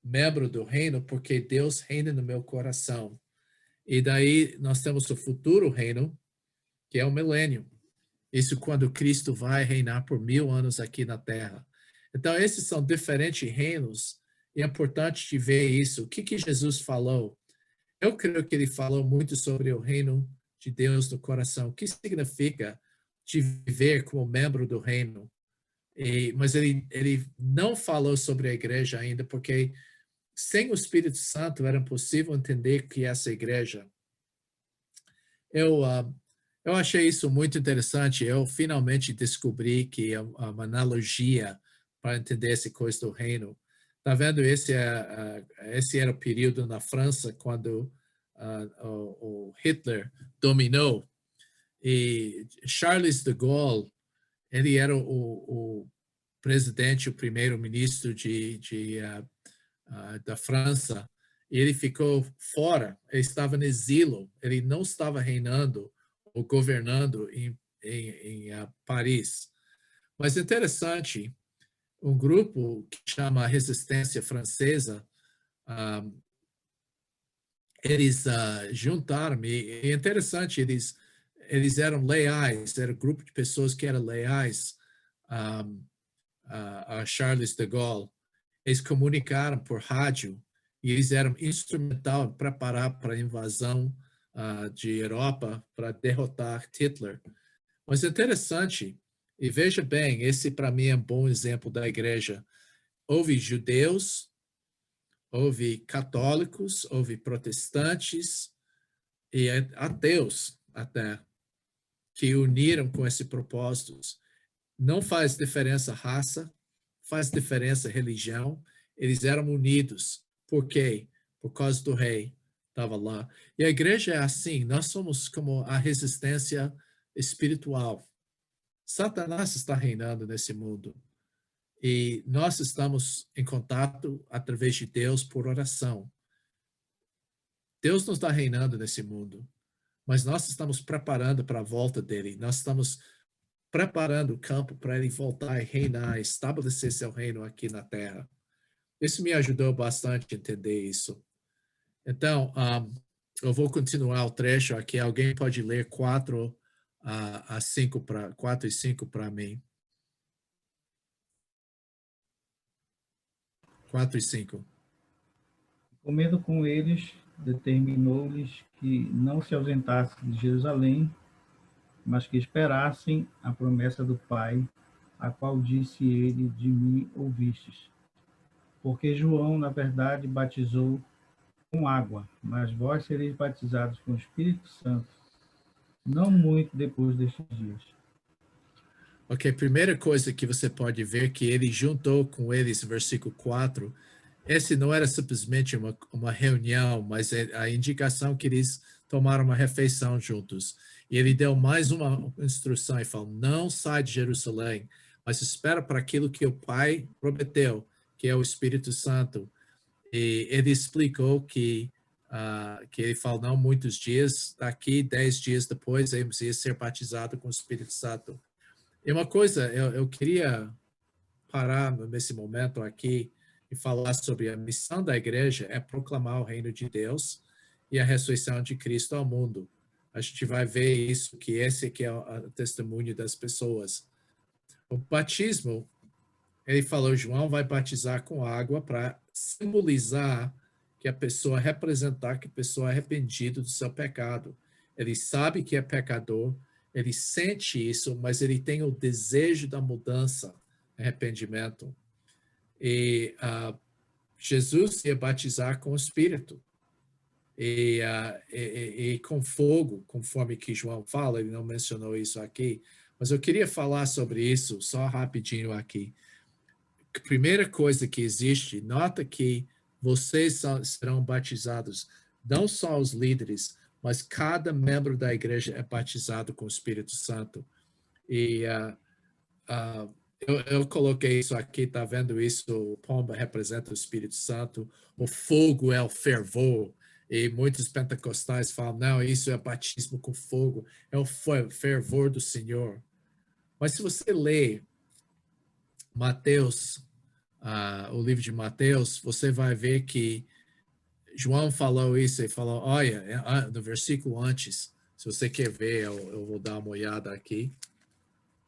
membro do reino porque Deus reina no meu coração. E daí nós temos o futuro reino, que é o milênio. Isso quando Cristo vai reinar por 1000 anos aqui na terra. Então, esses são diferentes reinos, e é importante de ver isso. O que Jesus falou? Eu creio que ele falou muito sobre o reino de Deus no coração. O que significa de viver como membro do reino? Mas ele não falou sobre a igreja ainda, porque sem o Espírito Santo era impossível entender o que é essa igreja. Eu Eu achei isso muito interessante. Eu finalmente descobri que é uma analogia para entender essa coisa do reino. Tá vendo? Esse era o período na França quando o Hitler dominou. E Charles de Gaulle, ele era o presidente, o primeiro-ministro da França. E ele ficou fora. Ele estava no exílio. Ele não estava reinando ou governando em Paris. Mas interessante, um grupo que chama Resistência Francesa, eles juntaram, e é interessante, eles eram leais, era um grupo de pessoas que eram leais a Charles de Gaulle. Eles comunicaram por rádio e eles eram instrumental em preparar para a invasão de Europa para derrotar Hitler. Mas é interessante, e veja bem, esse para mim é um bom exemplo da igreja. Houve judeus, houve católicos, houve protestantes e ateus até, que uniram com esse propósito. Não faz diferença raça, faz diferença religião, eles eram unidos. Por quê? Por causa do rei estava lá. E a igreja é assim, nós somos como a resistência espiritual. Satanás está reinando nesse mundo. E nós estamos em contato através de Deus por oração. Deus não está reinando nesse mundo, mas nós estamos preparando para a volta dele. Nós estamos preparando o campo para ele voltar e reinar, estabelecer seu reino aqui na Terra. Isso me ajudou bastante a entender isso. Então, eu vou continuar o trecho aqui. Alguém pode ler 4 e 5 para mim. 4 e 5. Comendo com eles, determinou-lhes que não se ausentassem de Jerusalém, mas que esperassem a promessa do Pai, a qual disse ele: de mim ouvistes. Porque João, na verdade, batizou com água, mas vós sereis batizados com o Espírito Santo, não muito depois destes dias. Ok, primeira coisa que você pode ver que ele juntou com eles, versículo 4, esse não era simplesmente uma reunião, mas é a indicação que eles tomaram uma refeição juntos. E ele deu mais uma instrução e falou: não sai de Jerusalém, mas espera para aquilo que o Pai prometeu, que é o Espírito Santo. E ele explicou que ele falou: não, muitos dias, daqui 10 dias depois, eles iam ser batizados com o Espírito Santo. E uma coisa, eu queria parar nesse momento aqui e falar sobre a missão da igreja é proclamar o reino de Deus e a ressurreição de Cristo ao mundo. A gente vai ver isso, que esse aqui é o testemunho das pessoas. O batismo, ele falou, João vai batizar com água para simbolizar que a pessoa, representar que a pessoa é arrependida do seu pecado. Ele sabe que é pecador, ele sente isso, mas ele tem o desejo da mudança, arrependimento. E Jesus ia batizar com o Espírito e com fogo, conforme que João fala, ele não mencionou isso aqui, mas eu queria falar sobre isso só rapidinho aqui. A primeira coisa que existe, nota que vocês serão batizados, não só os líderes, mas cada membro da igreja é batizado com o Espírito Santo. E eu coloquei isso aqui, tá vendo isso? O pomba representa o Espírito Santo, o fogo é o fervor, e muitos pentecostais falam, não, isso é batismo com fogo, é o fervor do Senhor. Mas se você lê Mateus, o livro de Mateus, você vai ver que João falou isso, ele falou, olha, no versículo antes, se você quer ver, eu vou dar uma olhada aqui.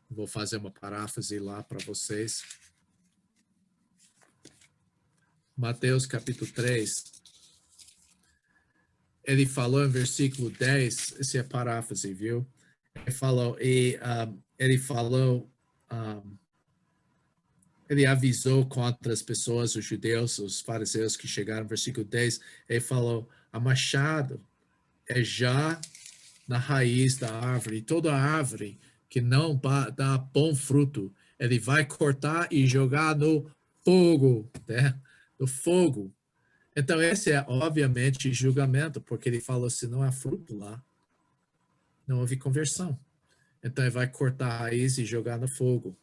Vou fazer uma paráfrase lá para vocês. Mateus capítulo 3. Ele falou em versículo 10, essa é a paráfrase, viu? Ele avisou contra as pessoas, os judeus, os fariseus que chegaram, versículo 10, ele falou, a machado é já na raiz da árvore. Toda árvore que não dá bom fruto, ele vai cortar e jogar no fogo, né? No fogo. Então, esse é, obviamente, julgamento, porque ele falou, se não há fruto lá, não houve conversão. Então, ele vai cortar a raiz e jogar no fogo.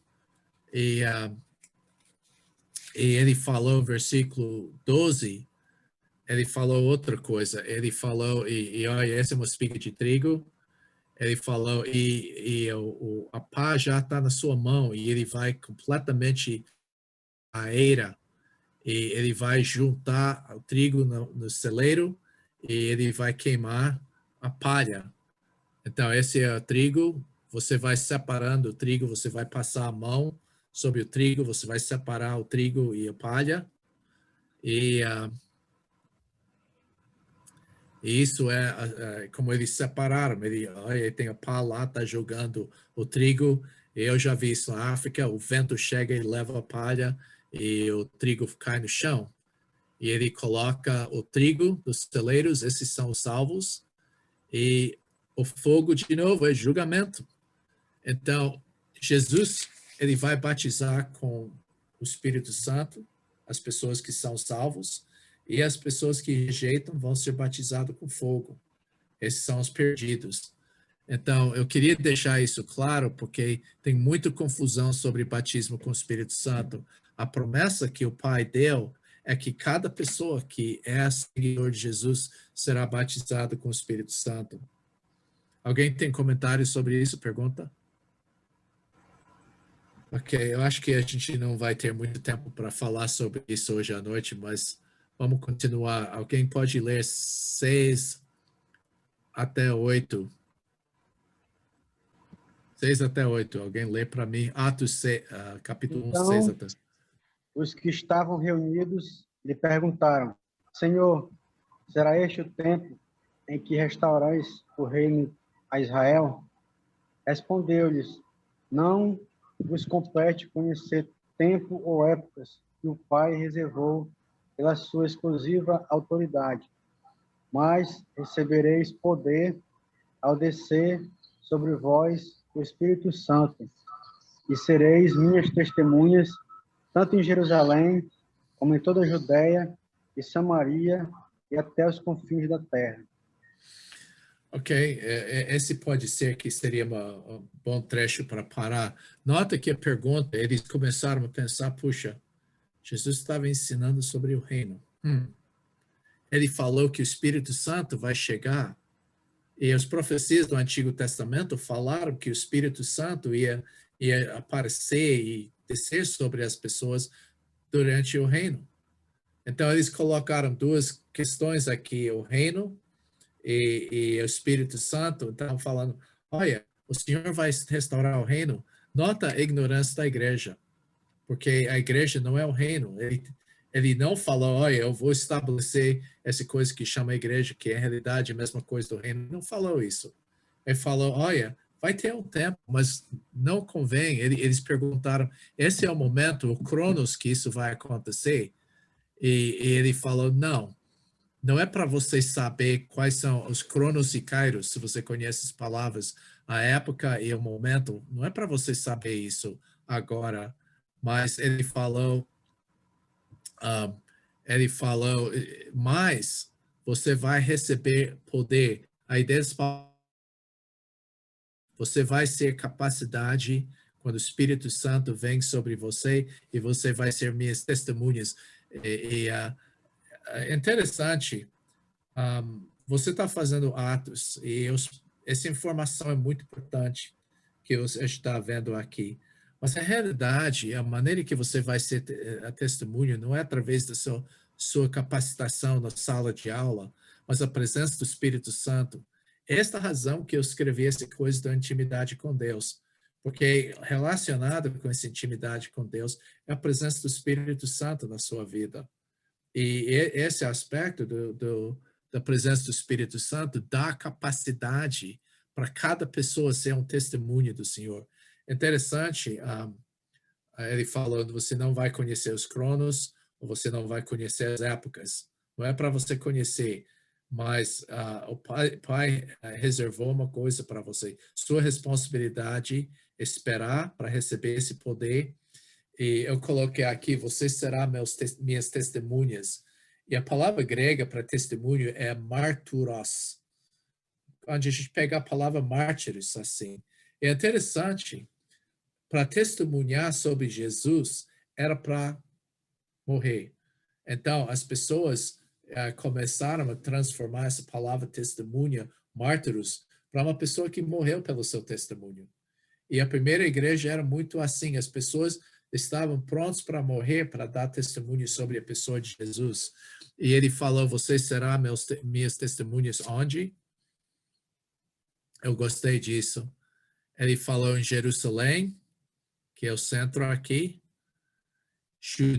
E ele falou, versículo 12, ele falou outra coisa. Ele falou, olha, essa é uma espiga de trigo. Ele falou, a pá já está na sua mão, e ele vai completamente a eira, e ele vai juntar o trigo no celeiro, e ele vai queimar a palha. Então, esse é o trigo, você vai separando o trigo, você vai passar a mão sobre o trigo, você vai separar o trigo e a palha, e isso é como eles separaram. Ele tem a pá lá, está jogando o trigo. Eu já vi isso na África, o vento chega e leva a palha e o trigo cai no chão. E ele coloca o trigo dos celeiros, esses são os salvos, e o fogo, de novo, é julgamento. Então, Jesus, ele vai batizar com o Espírito Santo as pessoas que são salvos, e as pessoas que rejeitam vão ser batizadas com fogo. Esses são os perdidos. Então, eu queria deixar isso claro, porque tem muita confusão sobre batismo com o Espírito Santo. A promessa que o Pai deu é que cada pessoa que é seguidor de Jesus será batizado com o Espírito Santo. Alguém tem comentários sobre isso? Pergunta? Ok, eu acho que a gente não vai ter muito tempo para falar sobre isso hoje à noite, mas vamos continuar. Alguém pode ler 6 até 8? 6 até 8. Alguém lê para mim? Atos 6, capítulo 1, Então, 6 até. os que estavam reunidos lhe perguntaram: Senhor, será este o tempo em que restaurais o reino a Israel? Respondeu-lhes: Não vos compete conhecer tempo ou épocas que o Pai reservou pela sua exclusiva autoridade, mas recebereis poder ao descer sobre vós o Espírito Santo, e sereis minhas testemunhas, tanto em Jerusalém, como em toda a Judéia e Samaria e até os confins da terra. Ok, esse pode ser que seria um bom trecho para parar. Nota que a pergunta, eles começaram a pensar, puxa, Jesus estava ensinando sobre o reino. Ele falou que o Espírito Santo vai chegar, e as profecias do Antigo Testamento falaram que o Espírito Santo ia aparecer e descer sobre as pessoas durante o reino. Então, eles colocaram duas questões aqui, o reino e o Espírito Santo. Estavam falando, olha, o Senhor vai restaurar o reino. Nota a ignorância da igreja, porque a igreja não é o reino. Ele não falou, olha, eu vou estabelecer essa coisa que chama a igreja, que é a realidade, a mesma coisa do reino. Ele não falou isso. Ele falou, olha, vai ter um tempo, mas não convém. Eles perguntaram, esse é o momento, o cronos, que isso vai acontecer? E ele falou, não é para você saber quais são os cronos e kairos, se você conhece as palavras, a época e o momento, não é para você saber isso agora, mas ele falou, mas você vai receber poder. A ideia você vai ser capacidade quando o Espírito Santo vem sobre você e você vai ser minhas testemunhas. É interessante, você está fazendo atos e essa informação é muito importante que você está vendo aqui. Mas, na realidade, a maneira que você vai ser a testemunha não é através da sua capacitação na sala de aula, mas a presença do Espírito Santo. Esta razão que eu escrevi essa coisa da intimidade com Deus, porque relacionado com essa intimidade com Deus é a presença do Espírito Santo na sua vida. E esse aspecto da presença do Espírito Santo dá capacidade para cada pessoa ser um testemunho do Senhor. Interessante, ele falando, você não vai conhecer os cronos, ou você não vai conhecer as épocas. Não é para você conhecer, mas o pai reservou uma coisa para você. Sua responsabilidade é esperar para receber esse poder. E eu coloquei aqui, você será minhas testemunhas. E a palavra grega para testemunho é marturos, onde a gente pega a palavra mártires, assim. É interessante, para testemunhar sobre Jesus, era para morrer. Então, as pessoas começaram a transformar essa palavra testemunha, mártires, para uma pessoa que morreu pelo seu testemunho. E a primeira igreja era muito assim, as pessoas estavam prontos para morrer, para dar testemunho sobre a pessoa de Jesus. E ele falou, você será minhas testemunhas onde? Eu gostei disso. Ele falou em Jerusalém, que é o centro aqui.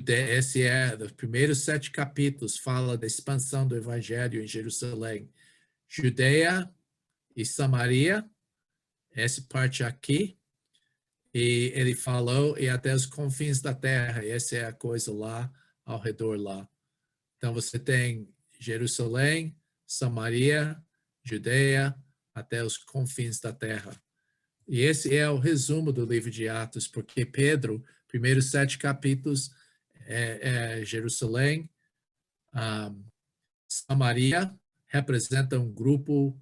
Esse é, dos primeiros 7 capítulos, fala da expansão do evangelho em Jerusalém. Judeia e Samaria, essa parte aqui. E ele falou, e até os confins da terra, essa é a coisa lá, ao redor lá. Então, você tem Jerusalém, Samaria, Judeia, até os confins da terra. E esse é o resumo do livro de Atos, porque Pedro, primeiros 7 capítulos, é Jerusalém, Samaria, representa um grupo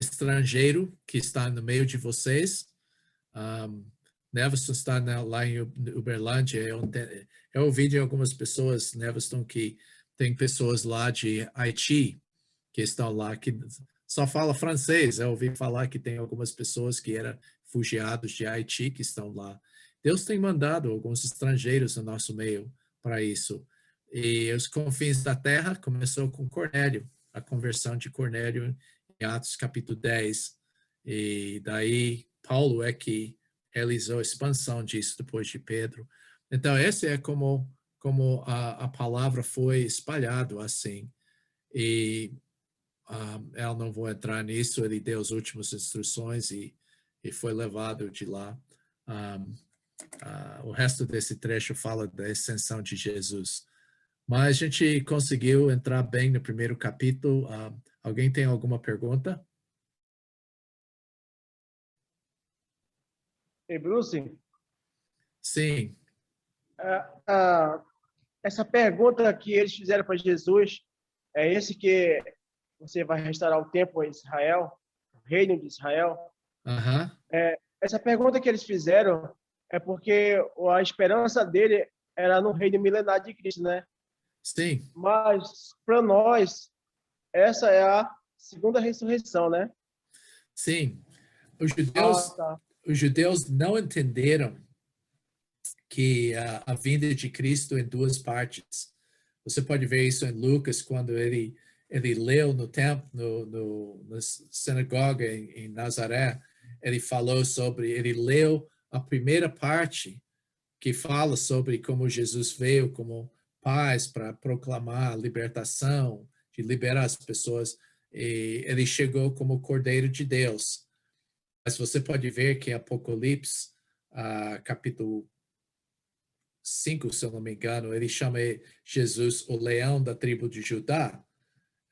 estrangeiro que está no meio de vocês. Neviston está lá em Uberlândia. Eu ouvi de algumas pessoas, Neviston, que tem pessoas lá de Haiti que estão lá, que só fala francês. Eu ouvi falar que tem algumas pessoas que eram refugiados de Haiti que estão lá. Deus tem mandado alguns estrangeiros no nosso meio para isso. E os confins da terra começou com Cornélio, a conversão de Cornélio em Atos capítulo 10. E daí Paulo é que realizou a expansão disso depois de Pedro. Então, esse é como a palavra foi espalhada assim. E eu não vou entrar nisso, ele deu as últimas instruções e foi levado de lá. O resto desse trecho fala da ascensão de Jesus. Mas a gente conseguiu entrar bem no primeiro capítulo. Alguém tem alguma pergunta? Ei, Bruce, Sim. essa pergunta que eles fizeram para Jesus, é esse que você vai restaurar o templo em Israel, o reino de Israel? Essa pergunta que eles fizeram é porque a esperança dele era no reino milenário de Cristo, né? Sim. Mas, para nós, essa é a segunda ressurreição, né? Sim. Os judeus não entenderam que a vinda de Cristo em 2 partes. Você pode ver isso em Lucas, quando ele leu no templo, na sinagoga em Nazaré, ele leu a primeira parte que fala sobre como Jesus veio como paz para proclamar a libertação, de liberar as pessoas, e ele chegou como Cordeiro de Deus. Mas você pode ver que em Apocalipse, capítulo 5, se eu não me engano, ele chama Jesus o leão da tribo de Judá.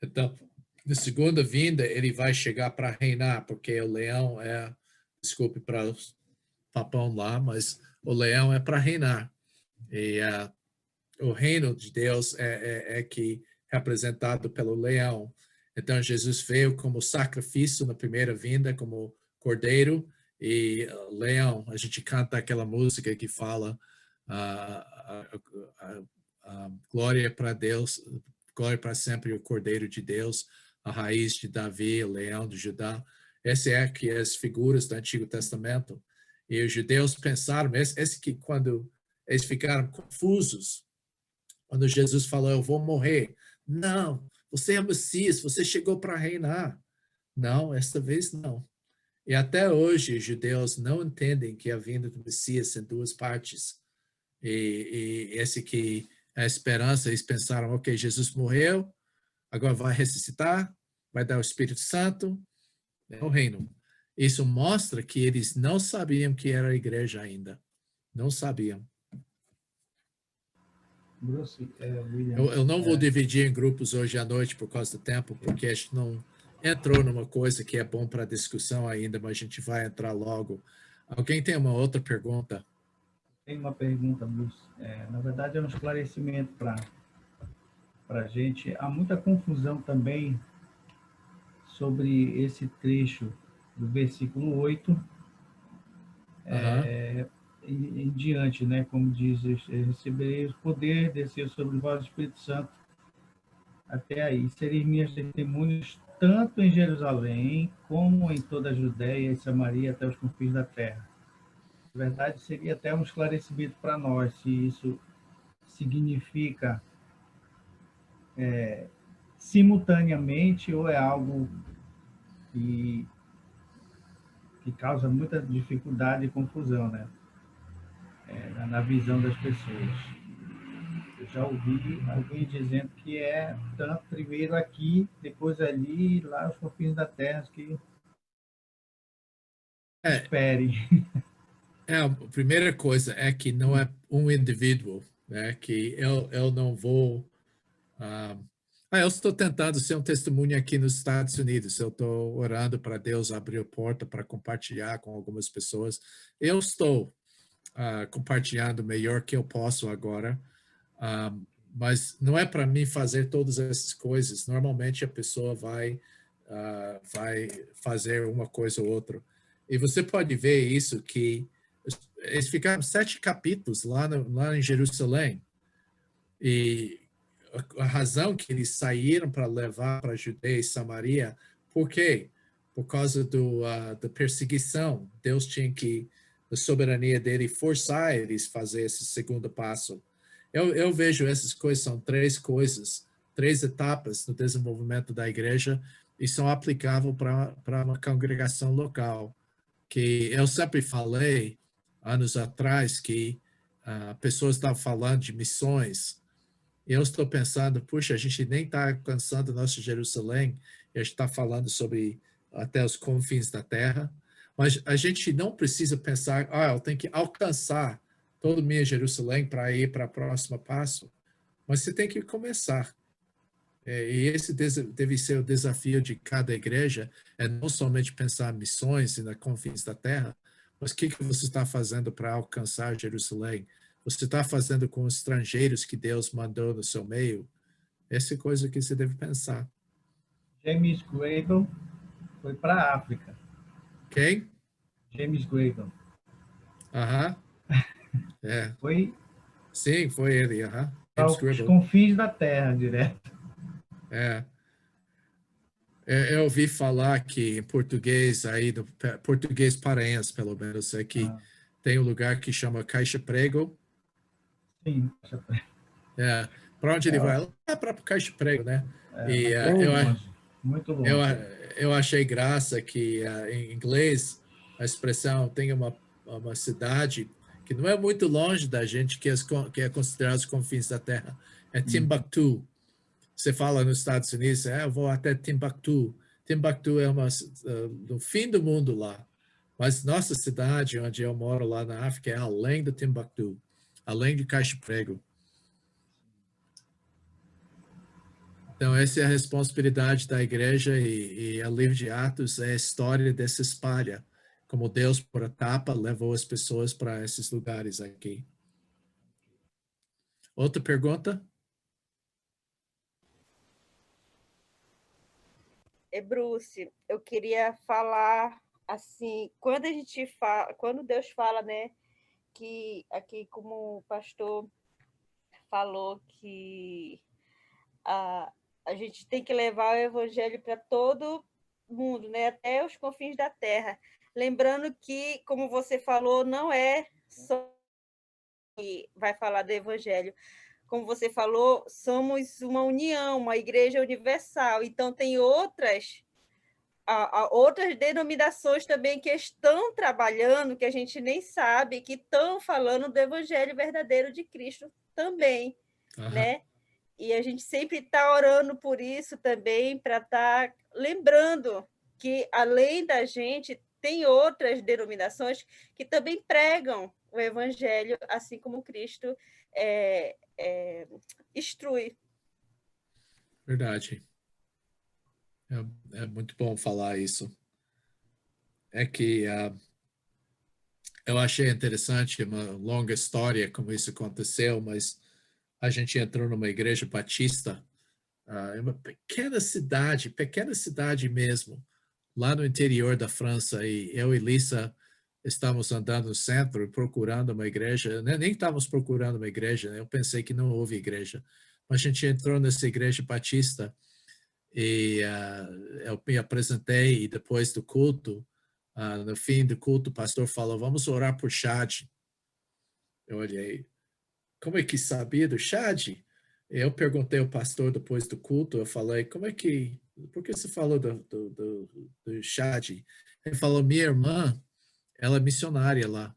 Então, na segunda vinda, ele vai chegar para reinar, porque o leão desculpe para o papão lá, mas o leão é para reinar. E o reino de Deus é que representado pelo leão. Então, Jesus veio como sacrifício na primeira vinda, como cordeiro, e leão. A gente canta aquela música que fala glória para Deus, glória para sempre o Cordeiro de Deus, a raiz de Davi, o leão de Judá. Essa é que as figuras do Antigo Testamento. E os judeus pensaram, que quando eles ficaram confusos, quando Jesus falou, eu vou morrer. Não, você é o Messias, você chegou para reinar. Não, esta vez não. E até hoje, os judeus não entendem que a vinda do Messias em 2 partes. E esse que é a esperança, eles pensaram, ok, Jesus morreu, agora vai ressuscitar, vai dar o Espírito Santo, é o reino. Isso mostra que eles não sabiam que era a igreja ainda. Não sabiam. Bruce, William, eu não vou dividir em grupos hoje à noite por causa do tempo, porque a gente não entrou numa coisa que é bom para discussão ainda, mas a gente vai entrar logo. Alguém tem uma outra pergunta? Tem uma pergunta, Bruce. Na verdade, é um esclarecimento para a gente. Há muita confusão também sobre esse trecho do versículo 8 em diante, né? Como diz, recebereis poder, descer sobre vós o Espírito Santo, até aí. Sereis minhas testemunhas, tanto em Jerusalém, como em toda a Judéia e Samaria, até os confins da terra. Na verdade, seria até um esclarecimento para nós, se isso significa simultaneamente ou é algo que causa muita dificuldade e confusão, né? Na visão das pessoas. Eu já ouvi alguém dizendo que é tanto primeiro aqui, depois ali, lá os confins da terra, que espere. A primeira coisa é que não é um indivíduo, né? Que eu não vou... eu estou tentando ser um testemunho aqui nos Estados Unidos. Eu estou orando para Deus abrir a porta para compartilhar com algumas pessoas. Eu estou compartilhando o melhor que eu posso agora, mas não é para mim fazer todas essas coisas. Normalmente a pessoa vai fazer uma coisa ou outra. E você pode ver isso que eles ficaram 7 capítulos lá em Jerusalém. E a razão que eles saíram para levar para a Judeia e Samaria, por quê? Por causa da perseguição. Deus tinha que, da soberania dele, forçar eles a fazer esse segundo passo. Eu vejo essas coisas, são 3 coisas, 3 etapas no desenvolvimento da igreja e são aplicáveis para uma congregação local. Que eu sempre falei, anos atrás, que pessoas estavam falando de missões. Eu estou pensando, puxa, a gente nem está alcançando nosso Jerusalém, e a gente está falando sobre até os confins da terra, mas a gente não precisa pensar, eu tenho que alcançar todo o meu Jerusalém para ir para o próximo passo, mas você tem que começar. E esse deve ser o desafio de cada igreja, é não somente pensar em missões e na confins da terra, mas o que você está fazendo para alcançar Jerusalém? Você está fazendo com os estrangeiros que Deus mandou no seu meio? Essa é coisa que você deve pensar. James Graydon foi para a África. Quem? James Graydon. Foi? Sim, foi ele. Para os confins da terra, direto. Eu ouvi falar que em português, do português paraense, pelo menos, aqui, tem um lugar que chama Caixa Prego. Sim, Caixa Prego. Para onde ele vai? Lá para o Caixa Prego, né? Muito longe. Eu achei graça que em inglês a expressão tem uma cidade que não é muito longe da gente, que é considerada os confins da terra. É Timbuktu. Você fala nos Estados Unidos, eu vou até Timbuktu. Timbuktu é no fim do mundo lá. Mas nossa cidade, onde eu moro lá na África, é além do Timbuktu, além de Caixa Prego. Então, essa é a responsabilidade da igreja e a livro de Atos é a história dessa espalha, como Deus, por etapa, levou as pessoas para esses lugares aqui. Outra pergunta? Bruce, eu queria falar assim, quando Deus fala, né, que aqui como o pastor falou que a gente tem que levar o evangelho para todo mundo, né, até os confins da terra. Lembrando que, como você falou, não é só que vai falar do evangelho. Como você falou, somos uma união, uma igreja universal. Então, tem outras denominações também que estão trabalhando, que a gente nem sabe, que estão falando do evangelho verdadeiro de Cristo também, né? E a gente sempre está orando por isso também, para estar lembrando que, além da gente, tem outras denominações que também pregam o evangelho, assim como Cristo instrui. Verdade. É muito bom falar isso. É que eu achei interessante, uma longa história como isso aconteceu, mas a gente entrou numa igreja batista, em uma pequena cidade mesmo, lá no interior da França, e eu e Lisa estávamos andando no centro procurando uma igreja, né? Nem estávamos procurando uma igreja, né? Eu pensei que não houve igreja, mas a gente entrou nessa igreja batista e eu me apresentei, e depois do culto, no fim do culto, o pastor falou, vamos orar por Chad. Eu olhei, como é que sabia do Chad? Eu perguntei ao pastor depois do culto, eu falei, por que você falou do Chad? Ele falou, minha irmã, ela é missionária lá.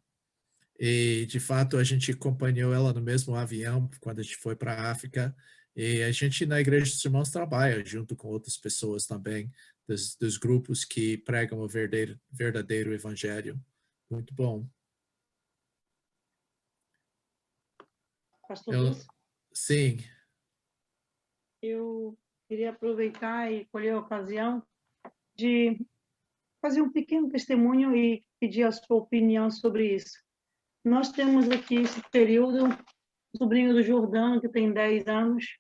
E, de fato, a gente acompanhou ela no mesmo avião quando a gente foi para a África. E a gente, na Igreja dos Irmãos, trabalha junto com outras pessoas também, dos grupos que pregam o verdadeiro evangelho. Muito bom. Pastor Lúcio? Sim. Eu queria aproveitar e colher a ocasião de fazer um pequeno testemunho e pedir a sua opinião sobre isso. Nós temos aqui esse período, o sobrinho do Jordano, que tem 10 anos,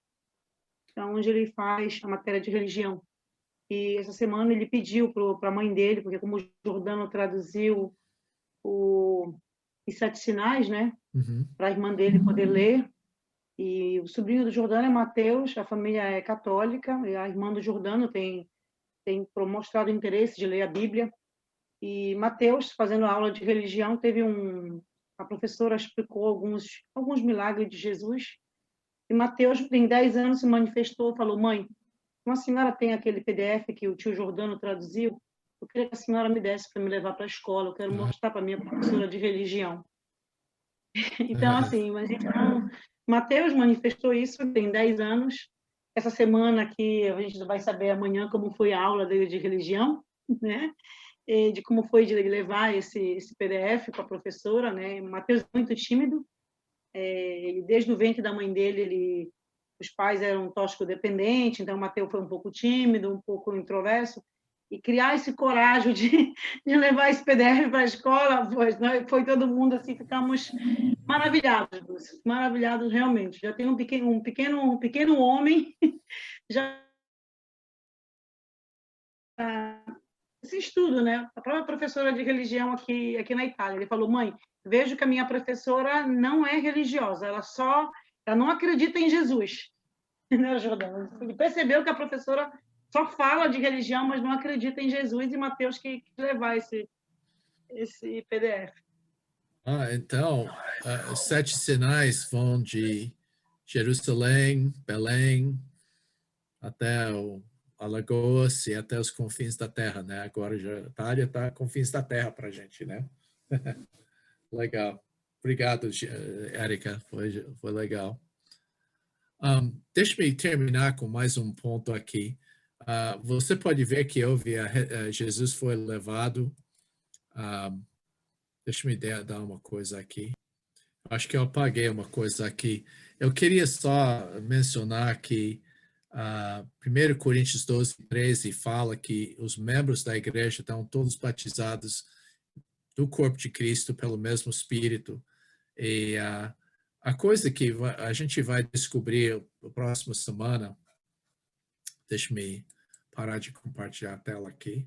onde ele faz a matéria de religião. E essa semana ele pediu para a mãe dele, porque como o Jordano traduziu os 7 sinais, né, para a irmã dele poder ler. E o sobrinho do Jordano é Mateus, a família é católica, e a irmã do Jordano tem mostrado interesse de ler a Bíblia. E Mateus, fazendo aula de religião, a professora explicou alguns milagres de Jesus. E Mateus, tem 10 anos, se manifestou, falou, mãe, como a senhora tem aquele PDF que o tio Jordano traduziu, eu queria que a senhora me desse para me levar para a escola, eu quero mostrar para a minha professora de religião. Então, assim, a gente não... Mateus manifestou isso, tem 10 anos. Essa semana aqui, a gente vai saber amanhã como foi a aula dele de religião, né? E de como foi de levar esse PDF para a professora, né? Mateus é muito tímido, desde o ventre da mãe dele, os pais eram toxicodependentes, então o Mateus foi um pouco tímido, um pouco introverso, e criar esse coragem de levar esse PDF para a escola, foi todo mundo assim, ficamos maravilhados realmente. Já tem um pequeno homem, já esse estudo, né? A própria professora de religião aqui na Itália, ele falou, mãe, vejo que a minha professora não é religiosa, ela não acredita em Jesus. Né, Jordão? Ele percebeu que a professora só fala de religião, mas não acredita em Jesus, e Mateus que levar esse PDF. Então, os 7 sinais vão de Jerusalém, Belém, até Alagoas e até os confins da terra, né? Agora já a Itália está confins da terra para a gente, né? Legal. Obrigado, Érica. Foi legal. Deixa-me terminar com mais um ponto aqui. Você pode ver que Jesus foi levado. Deixa-me dar uma coisa aqui. Acho que eu apaguei uma coisa aqui. Eu queria só mencionar que 1 Coríntios 12, 13 fala que os membros da igreja estão todos batizados do corpo de Cristo pelo mesmo Espírito. E a coisa que a gente vai descobrir na próxima semana, deixa-me parar de compartilhar a tela aqui.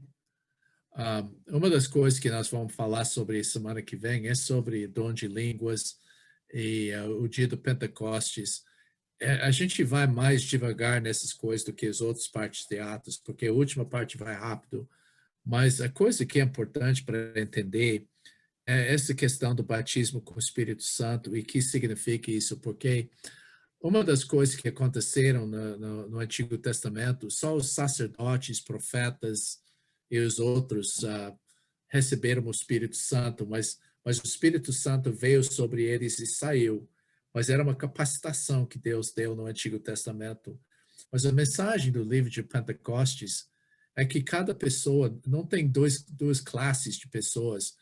Uma das coisas que nós vamos falar sobre semana que vem é sobre dom de línguas e o dia do Pentecostes. A gente vai mais devagar nessas coisas do que as outras partes de Atos, porque a última parte vai rápido. Mas a coisa que é importante para entender é essa questão do batismo com o Espírito Santo e o que significa isso, porque uma das coisas que aconteceram no Antigo Testamento, só os sacerdotes, profetas e os outros receberam o Espírito Santo, mas o Espírito Santo veio sobre eles e saiu. Mas era uma capacitação que Deus deu no Antigo Testamento. Mas a mensagem do livro de Pentecostes é que cada pessoa, não tem duas classes de pessoas.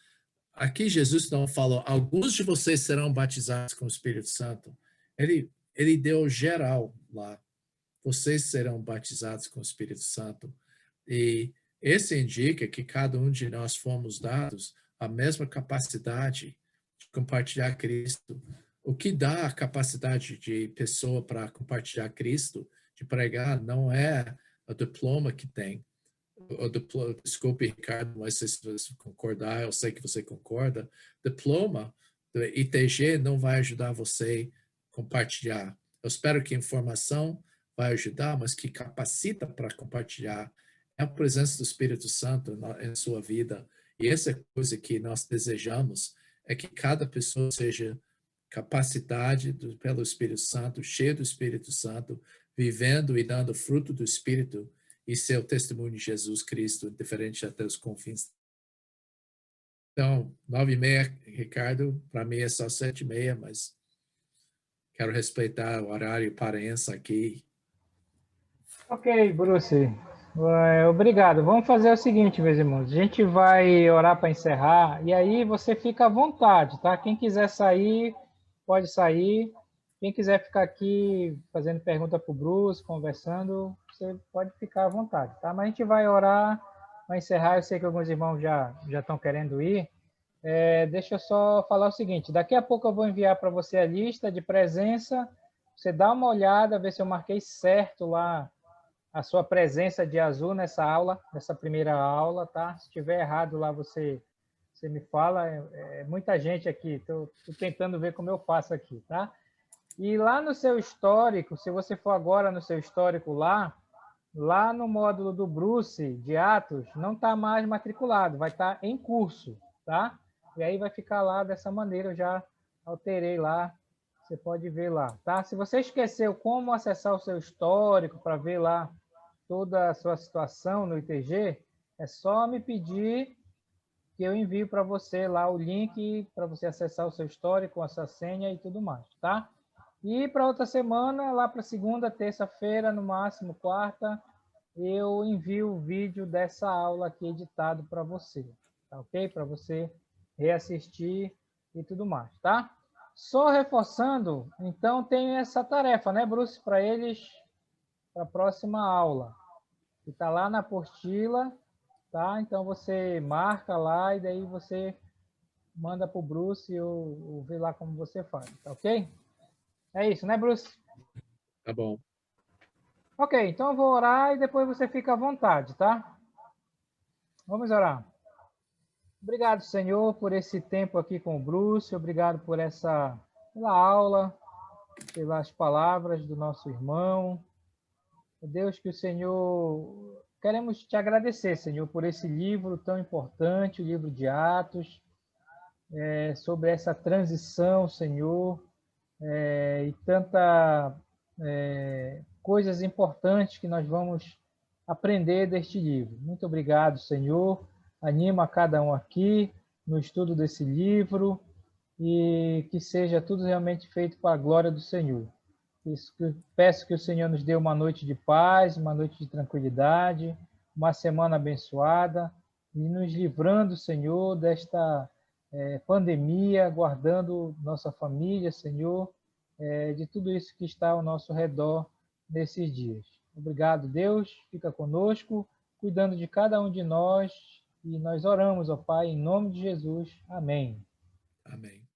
Aqui Jesus não falou, alguns de vocês serão batizados com o Espírito Santo. Ele deu geral lá. Vocês serão batizados com o Espírito Santo. E esse indica que cada um de nós fomos dados a mesma capacidade de compartilhar Cristo. O que dá a capacidade de pessoa para compartilhar Cristo, de pregar, não é o diploma que tem. Desculpe, Ricardo, mas se você concordar, eu sei que você concorda. Diploma do ITG não vai ajudar você a compartilhar. Eu espero que a informação vai ajudar, mas que capacita para compartilhar é a presença do Espírito Santo em sua vida. E essa coisa que nós desejamos é que cada pessoa seja capacidade pelo Espírito Santo, cheio do Espírito Santo, vivendo e dando fruto do Espírito e seu testemunho de Jesus Cristo, diferente até os confins. Então, 9h30, Ricardo, para mim é só 7h30, mas quero respeitar o horário paraense aqui. Ok, Bruce. Obrigado. Vamos fazer o seguinte, meus irmãos. A gente vai orar para encerrar e aí você fica à vontade, tá? Quem quiser sair, pode sair. Quem quiser ficar aqui fazendo pergunta para o Bruce, conversando, você pode ficar à vontade, tá? Mas a gente vai orar, vai encerrar. Eu sei que alguns irmãos já estão querendo ir. Deixa eu só falar o seguinte. Daqui a pouco eu vou enviar para você a lista de presença. Você dá uma olhada, ver se eu marquei certo lá a sua presença de azul nessa aula, nessa primeira aula, tá? Se estiver errado lá, você me fala. Muita gente aqui, estou tentando ver como eu faço aqui, tá? E lá no seu histórico, se você for agora no seu histórico lá no módulo do Bruce, de Atos, não está mais matriculado, vai estar em curso, tá? E aí vai ficar lá dessa maneira, eu já alterei lá, você pode ver lá, tá? Se você esqueceu como acessar o seu histórico para ver lá toda a sua situação no ITG, é só me pedir que eu envio para você lá o link para você acessar o seu histórico, a sua senha e tudo mais, tá? E para outra semana, lá para segunda, terça-feira, no máximo quarta, eu envio o vídeo dessa aula aqui editado para você, tá ok? Para você reassistir e tudo mais, tá? Só reforçando, então tem essa tarefa, né, Bruce, para eles, para a próxima aula, que está lá na apostila, tá? Então você marca lá e daí você manda para o Bruce e eu ver lá como você faz, tá ok? É isso, né, Bruce? Tá bom. Ok, então eu vou orar e depois você fica à vontade, tá? Vamos orar. Obrigado, Senhor, por esse tempo aqui com o Bruce. Obrigado pela aula, pelas palavras do nosso irmão. Deus, que o Senhor... Queremos te agradecer, Senhor, por esse livro tão importante, o livro de Atos, sobre essa transição, Senhor, e tanta coisas importantes que nós vamos aprender deste livro. Muito obrigado, Senhor. Anima cada um aqui no estudo desse livro e que seja tudo realmente feito para a glória do Senhor. Peço que o Senhor nos dê uma noite de paz, uma noite de tranquilidade, uma semana abençoada e nos livrando, Senhor, desta pandemia, guardando nossa família, Senhor, de tudo isso que está ao nosso redor nesses dias. Obrigado, Deus. Fica conosco, cuidando de cada um de nós. E nós oramos, ó Pai, em nome de Jesus. Amém. Amém.